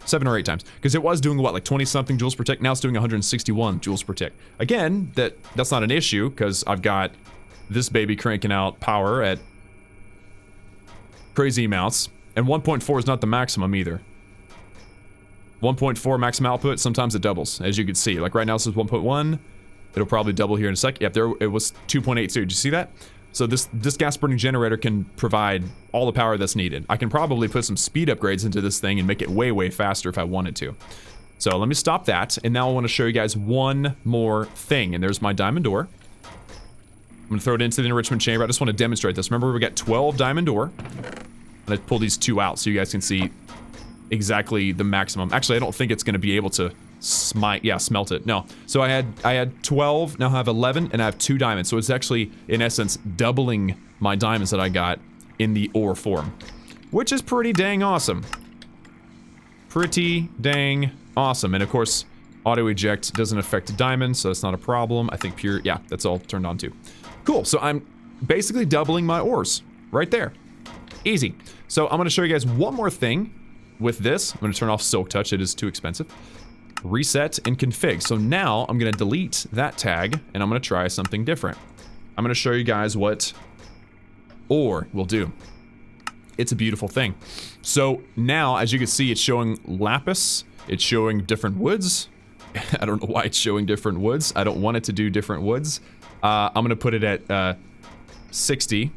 Speaker 1: 7 or 8 times, because it was doing what, like 20 something joules per tick. Now it's doing 161 joules per tick. Again, that's not an issue, because I've got this baby cranking out power at crazy amounts, and 1.4 is not the maximum either. 1.4 maximum output, sometimes it doubles, as you can see. Like right now this is 1.1. It'll probably double here in a sec. Yep, there it was 2.82. Did you see that? So this gas burning generator can provide all the power that's needed. I can probably put some speed upgrades into this thing and make it way, way faster if I wanted to. So let me stop that, and now I want to show you guys one more thing. And there's my diamond ore. I'm going to throw it into the enrichment chamber. I just want to demonstrate this. Remember, we got 12 diamond ore. And I pull these 2 out so you guys can see exactly the maximum. Actually, I don't think it's going to be able to smelt it. No. So I had 12, now I have 11, and I have 2 diamonds. So it's actually, in essence, doubling my diamonds that I got in the ore form. Which is pretty dang awesome. Pretty dang awesome. And of course, auto eject doesn't affect diamonds, so that's not a problem. I think pure, yeah, that's all turned on too. Cool, so I'm basically doubling my ores right there. Easy. So I'm going to show you guys one more thing with this. I'm going to turn off Silk Touch, it is too expensive. Reset and config. So now I'm going to delete that tag and I'm going to try something different. I'm going to show you guys what ore will do. It's a beautiful thing. So now, as you can see, it's showing lapis. It's showing different woods. I don't know why it's showing different woods. I don't want it to do different woods. I'm going to put it at 60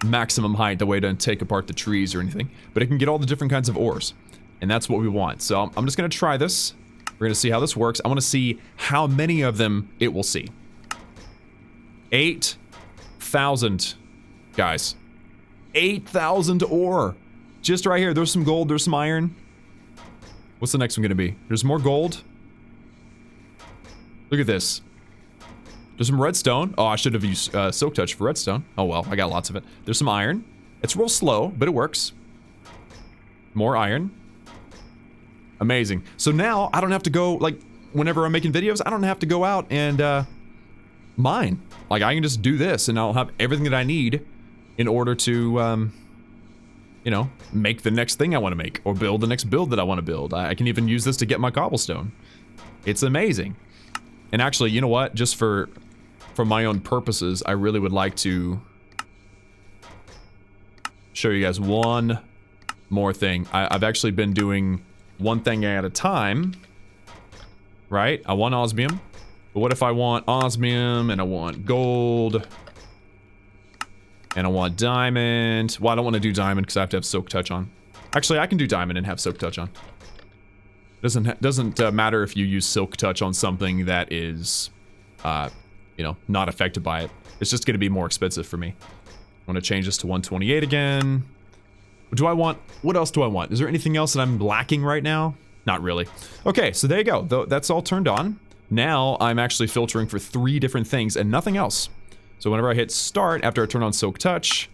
Speaker 1: maximum height. That way it doesn't take apart the trees or anything. But it can get all the different kinds of ores. And that's what we want. So I'm just going to try this. We're going to see how this works. I want to see how many of them it will see. 8,000, guys. 8,000 ore. Just right here. There's some gold. There's some iron. What's the next one going to be? There's more gold. Look at this. There's some redstone. Oh, I should have used Silk Touch for redstone. Oh well, I got lots of it. There's some iron. It's real slow, but it works. More iron. Amazing. So now, I don't have to go, like, whenever I'm making videos, I don't have to go out and mine. Like, I can just do this, and I'll have everything that I need in order to, you know, make the next thing I want to make, or build the next build that I want to build. I can even use this to get my cobblestone. It's amazing. And actually, you know what? Just for my own purposes, I really would like to show you guys one more thing. I've actually been doing one thing at a time, right? I want osmium, but what if I want osmium and I want gold and I want diamond? Well, I don't want to do diamond because I have to have Silk Touch on. Actually, I can do diamond and have Silk Touch on. Doesn't matter if you use Silk Touch on something that is, you know, not affected by it. It's just going to be more expensive for me. I want to change this to 128 again. Do I want, what else do I want? Is there anything else that I'm lacking right now? Not really. Okay, so there you go. That's all turned on. Now I'm actually filtering for 3 different things and nothing else. So whenever I hit start, after I turn on Silk Touch,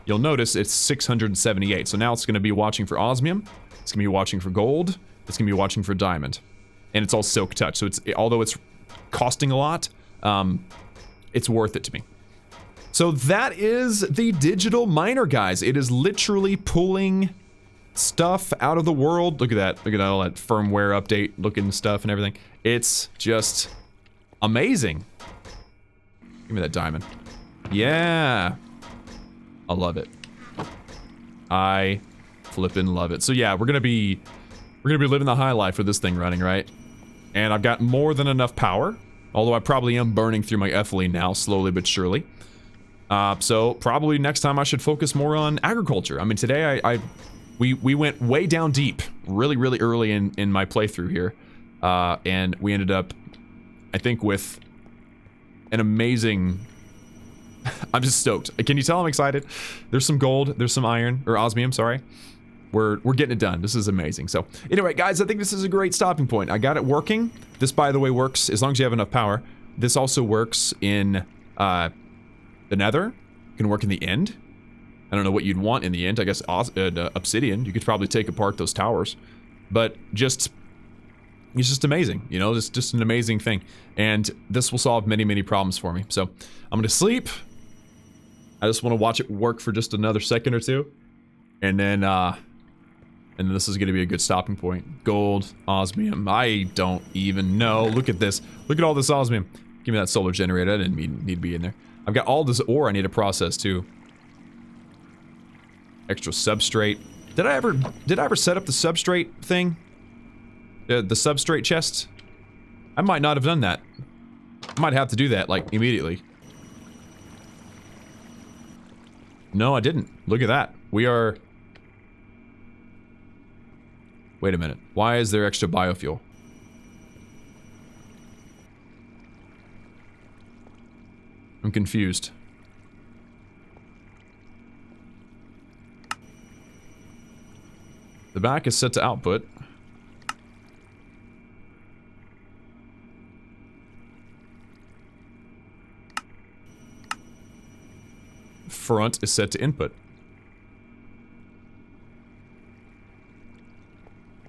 Speaker 1: you'll notice it's 678. So now it's going to be watching for osmium. It's going to be watching for gold. It's going to be watching for diamond. And it's all Silk Touch. So it's, although it's costing a lot, it's worth it to me. So that is the digital miner, guys. It is literally pulling stuff out of the world. Look at that. Look at all that firmware update looking stuff and everything. It's just amazing. Give me that diamond. Yeah. I love it. I flippin' love it. So yeah, we're gonna be living the high life with this thing running, right? And I've got more than enough power. Although I probably am burning through my ethylene now, slowly but surely. So probably next time I should focus more on agriculture. I mean, today we went way down deep, really early in my playthrough here. And we ended up, I think, with an amazing... I'm just stoked. Can you tell I'm excited? There's some gold, there's some iron, or osmium, sorry. We're getting it done. This is amazing. So anyway, guys, I think this is a great stopping point. I got it working. This, by the way, works as long as you have enough power. This also works in the nether. It can work in the end. I don't know what you'd want in the end. I guess Obsidian. You could probably take apart those towers. But it's just amazing. You know, it's just an amazing thing. And this will solve many problems for me. So I'm going to sleep. I just want to watch it work for just another second or two. And then this is going to be a good stopping point. Gold, osmium, I don't even know. Look at this. Look at all this osmium. Give me that solar generator. I didn't need to be in there. I've got all this ore I need to process too. Extra substrate. Did I ever set up the substrate thing? The substrate chest? I might not have done that. I might have to do that, like, immediately. No, I didn't. Look at that. We are... Wait a minute. Why is there extra biofuel? I'm confused. The back is set to output. Front is set to input.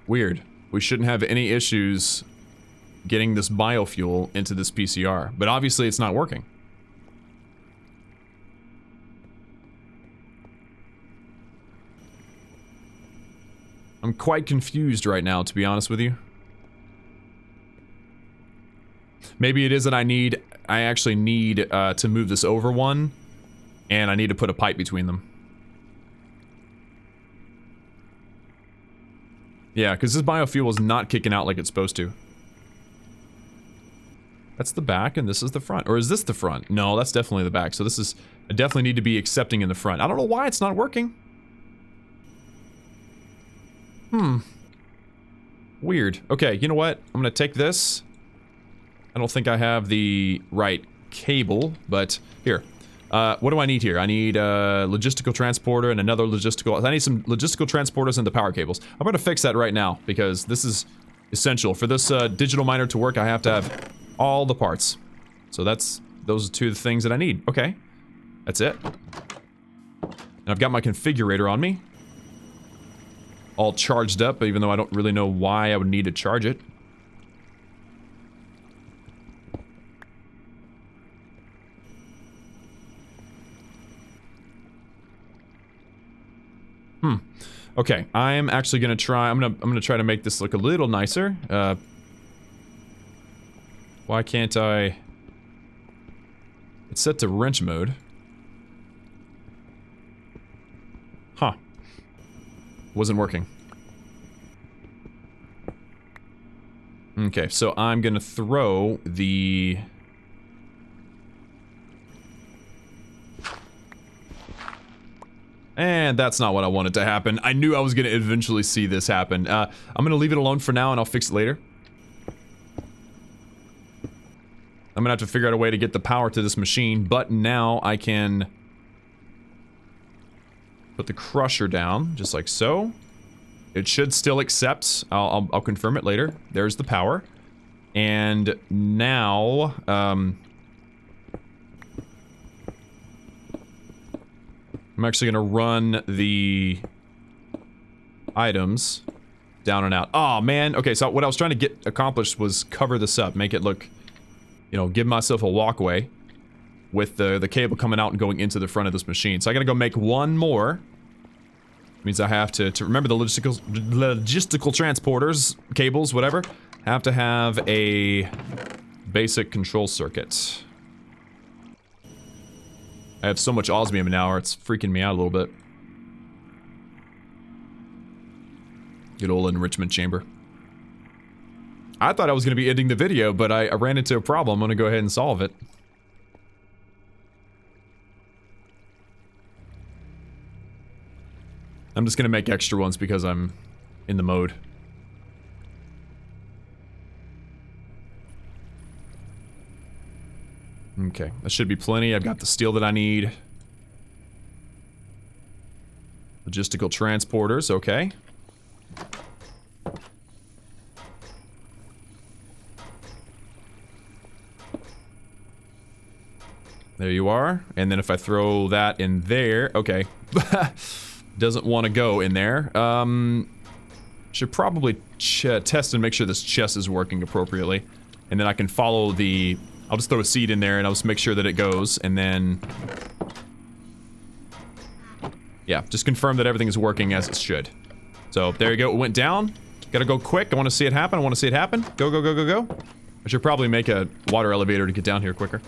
Speaker 1: Weird. We shouldn't have any issues getting this biofuel into this PCR, but obviously it's not working. I'm quite confused right now, to be honest with you. Maybe it is that I actually need to move this over one, and I need to put a pipe between them. Yeah, because this biofuel is not kicking out like it's supposed to. That's the back, and this is the front. Or is this the front? No, that's definitely the back. So this is... I definitely need to be accepting in the front. I don't know why it's not working. Weird. Okay, you know what? I'm gonna take this. I don't think I have the right cable, but here. What do I need here? I need a logistical transporter and another logistical... I need some logistical transporters and the power cables. I'm gonna fix that right now, because this is essential. For this digital miner to work, I have to have all the parts. So those are two of the things that I need. Okay. That's it. And I've got my configurator on me. All charged up, even though I don't really know why I would need to charge it. Okay, I'm actually gonna try. I'm gonna try to make this look a little nicer. Why can't I? It's set to wrench mode. Huh. Wasn't working. Okay, so I'm gonna throw the... And that's not what I wanted to happen. I knew I was gonna eventually see this happen. I'm gonna leave it alone for now and I'll fix it later. I'm gonna have to figure out a way to get the power to this machine, but now I can... put the crusher down, just like so. It should still accept. I'll confirm it later. There's the power. And now, I'm actually gonna run the items down and out. Oh man, okay, so what I was trying to get accomplished was cover this up, make it look, you know, give myself a walkway with the cable coming out and going into the front of this machine. So I gotta go make one more. Means I have to remember the logistical transporters, cables, whatever. Have to have a basic control circuit. I have so much osmium now, it's freaking me out a little bit. Good old Enrichment Chamber. I thought I was going to be ending the video, but I ran into a problem. I'm going to go ahead and solve it. I'm just going to make extra ones because I'm in the mode. Okay, that should be plenty. I've got the steel that I need. Logistical transporters, okay. There you are. And then if I throw that in there, okay. Doesn't want to go in there. Should probably test and make sure this chest is working appropriately. And then I can follow the... I'll just throw a seed in there and I'll just make sure that it goes, and then... Yeah, just confirm that everything is working as it should. So, there you go, it went down. Gotta go quick, I want to see it happen, I want to see it happen. Go, go, go, go, go. I should probably make a water elevator to get down here quicker.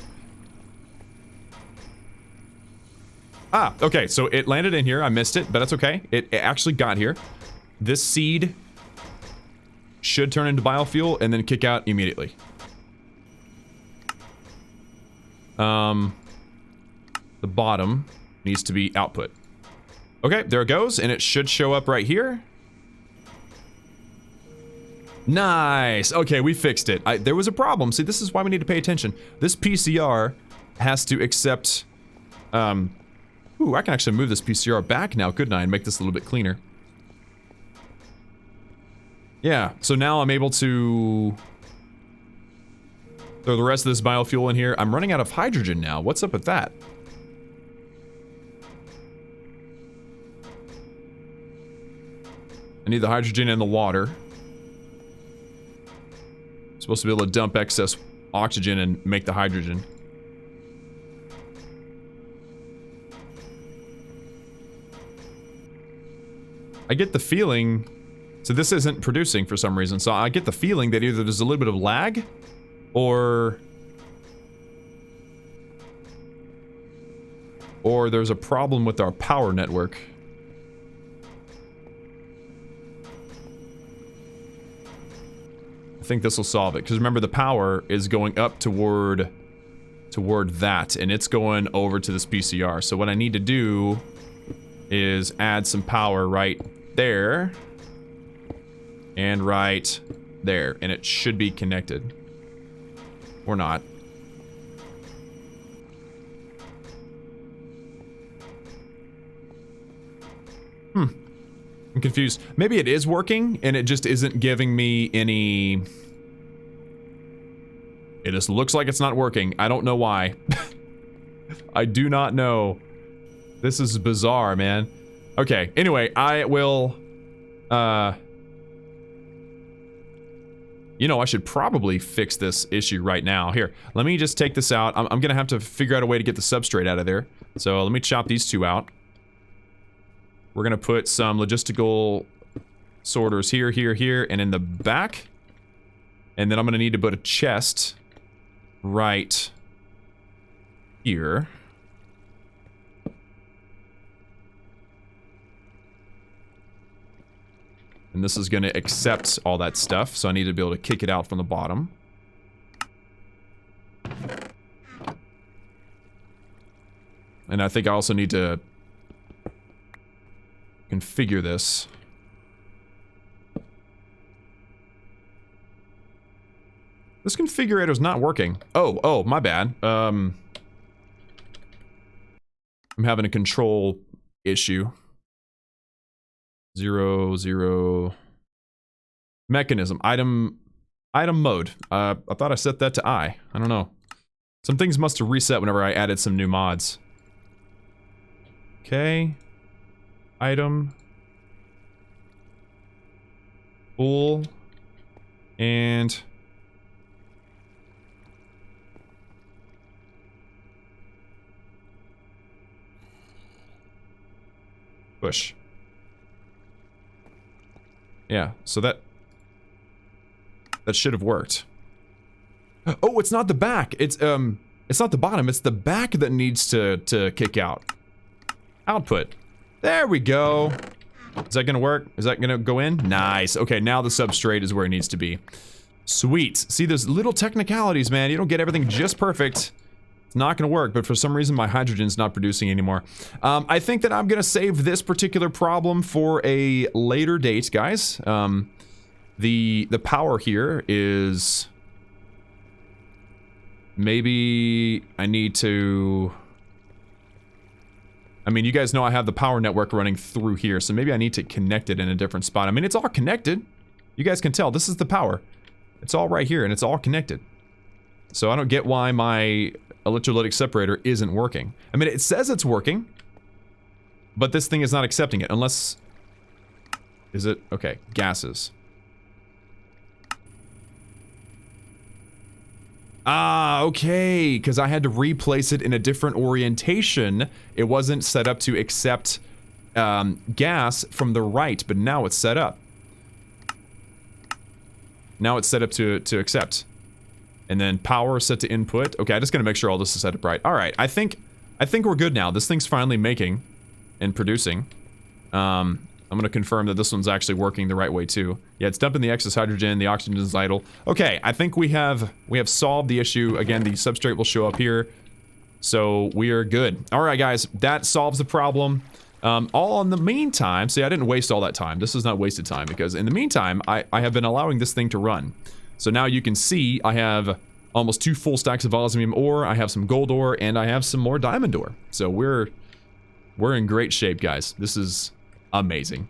Speaker 1: Ah, okay, so it landed in here, I missed it, but that's okay. It actually got here. This seed should turn into biofuel and then kick out immediately. The bottom needs to be output. Okay, there it goes, and it should show up right here. Nice! Okay, we fixed it. There was a problem. See, this is why we need to pay attention. This PCR has to accept, ooh, I can actually move this PCR back now, couldn't I, and make this a little bit cleaner. Yeah, so now I'm able to throw the rest of this biofuel in here. I'm running out of hydrogen now. What's up with that? I need the hydrogen and the water. I'm supposed to be able to dump excess oxygen and make the hydrogen. I get the feeling... So this isn't producing for some reason, so I get the feeling that either there's a little bit of lag, or there's a problem with our power network. I think this will solve it, because remember the power is going up toward that, and it's going over to this PCR. So what I need to do is add some power right there. And right there, and it should be connected. Or not. I'm confused. Maybe it is working, and it just isn't giving me any... It just looks like it's not working. I don't know why. I do not know. This is bizarre, man. Okay, anyway, I will... You know, I should probably fix this issue right now. Here, let me just take this out. I'm gonna have to figure out a way to get the substrate out of there. So let me chop these two out. We're gonna put some logistical sorters here, here, here, and in the back. And then I'm gonna need to put a chest right here. And this is going to accept all that stuff, so I need to be able to kick it out from the bottom. And I think I also need to configure this. This configurator's not working. Oh, my bad. I'm having a control issue. 0 Mekanism item mode. I thought I set that to I don't know. Some things must have reset whenever I added some new mods. Okay. Item. Full. And push. Yeah, so that should have worked. Oh, it's not the back. It's not the bottom. It's the back that needs to kick out. Output. There we go. Is that gonna work? Is that gonna go in? Nice. Okay, now the substrate is where it needs to be. Sweet. See, there's little technicalities, man. You don't get everything just perfect. It's not gonna work, but for some reason my hydrogen's not producing anymore. I think that I'm gonna save this particular problem for a later date, guys. The power here is... Maybe I need to... I mean, you guys know I have the power network running through here, so maybe I need to connect it in a different spot. I mean, it's all connected. You guys can tell, this is the power. It's all right here, and it's all connected. So I don't get why my electrolytic separator isn't working. I mean, it says it's working, but this thing is not accepting it, unless... Is it? Okay, gases. Ah, okay, because I had to replace it in a different orientation. It wasn't set up to accept gas from the right, but now it's set up. Now it's set up to accept. And then power set to input. Okay, I just gotta make sure all this is set up right. Alright, I think we're good now. This thing's finally making and producing. I'm gonna confirm that this one's actually working the right way too. Yeah, it's dumping the excess hydrogen, the oxygen is idle. Okay, I think we have solved the issue. Again, the substrate will show up here. So we are good. Alright guys, that solves the problem. All in the meantime, see, I didn't waste all that time. This is not wasted time, because in the meantime, I have been allowing this thing to run. So now you can see I have almost 2 full stacks of osmium ore. I have some gold ore, and I have some more diamond ore. So we're in great shape, guys. This is amazing.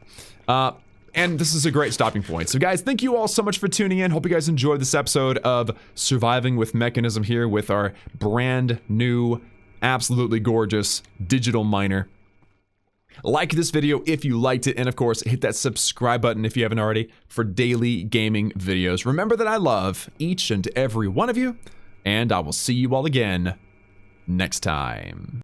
Speaker 1: And this is a great stopping point. So guys, thank you all so much for tuning in. Hope you guys enjoyed this episode of Surviving with Mekanism here with our brand new, absolutely gorgeous digital miner. Like this video if you liked it, and of course, hit that subscribe button if you haven't already for daily gaming videos. Remember that I love each and every one of you, and I will see you all again next time.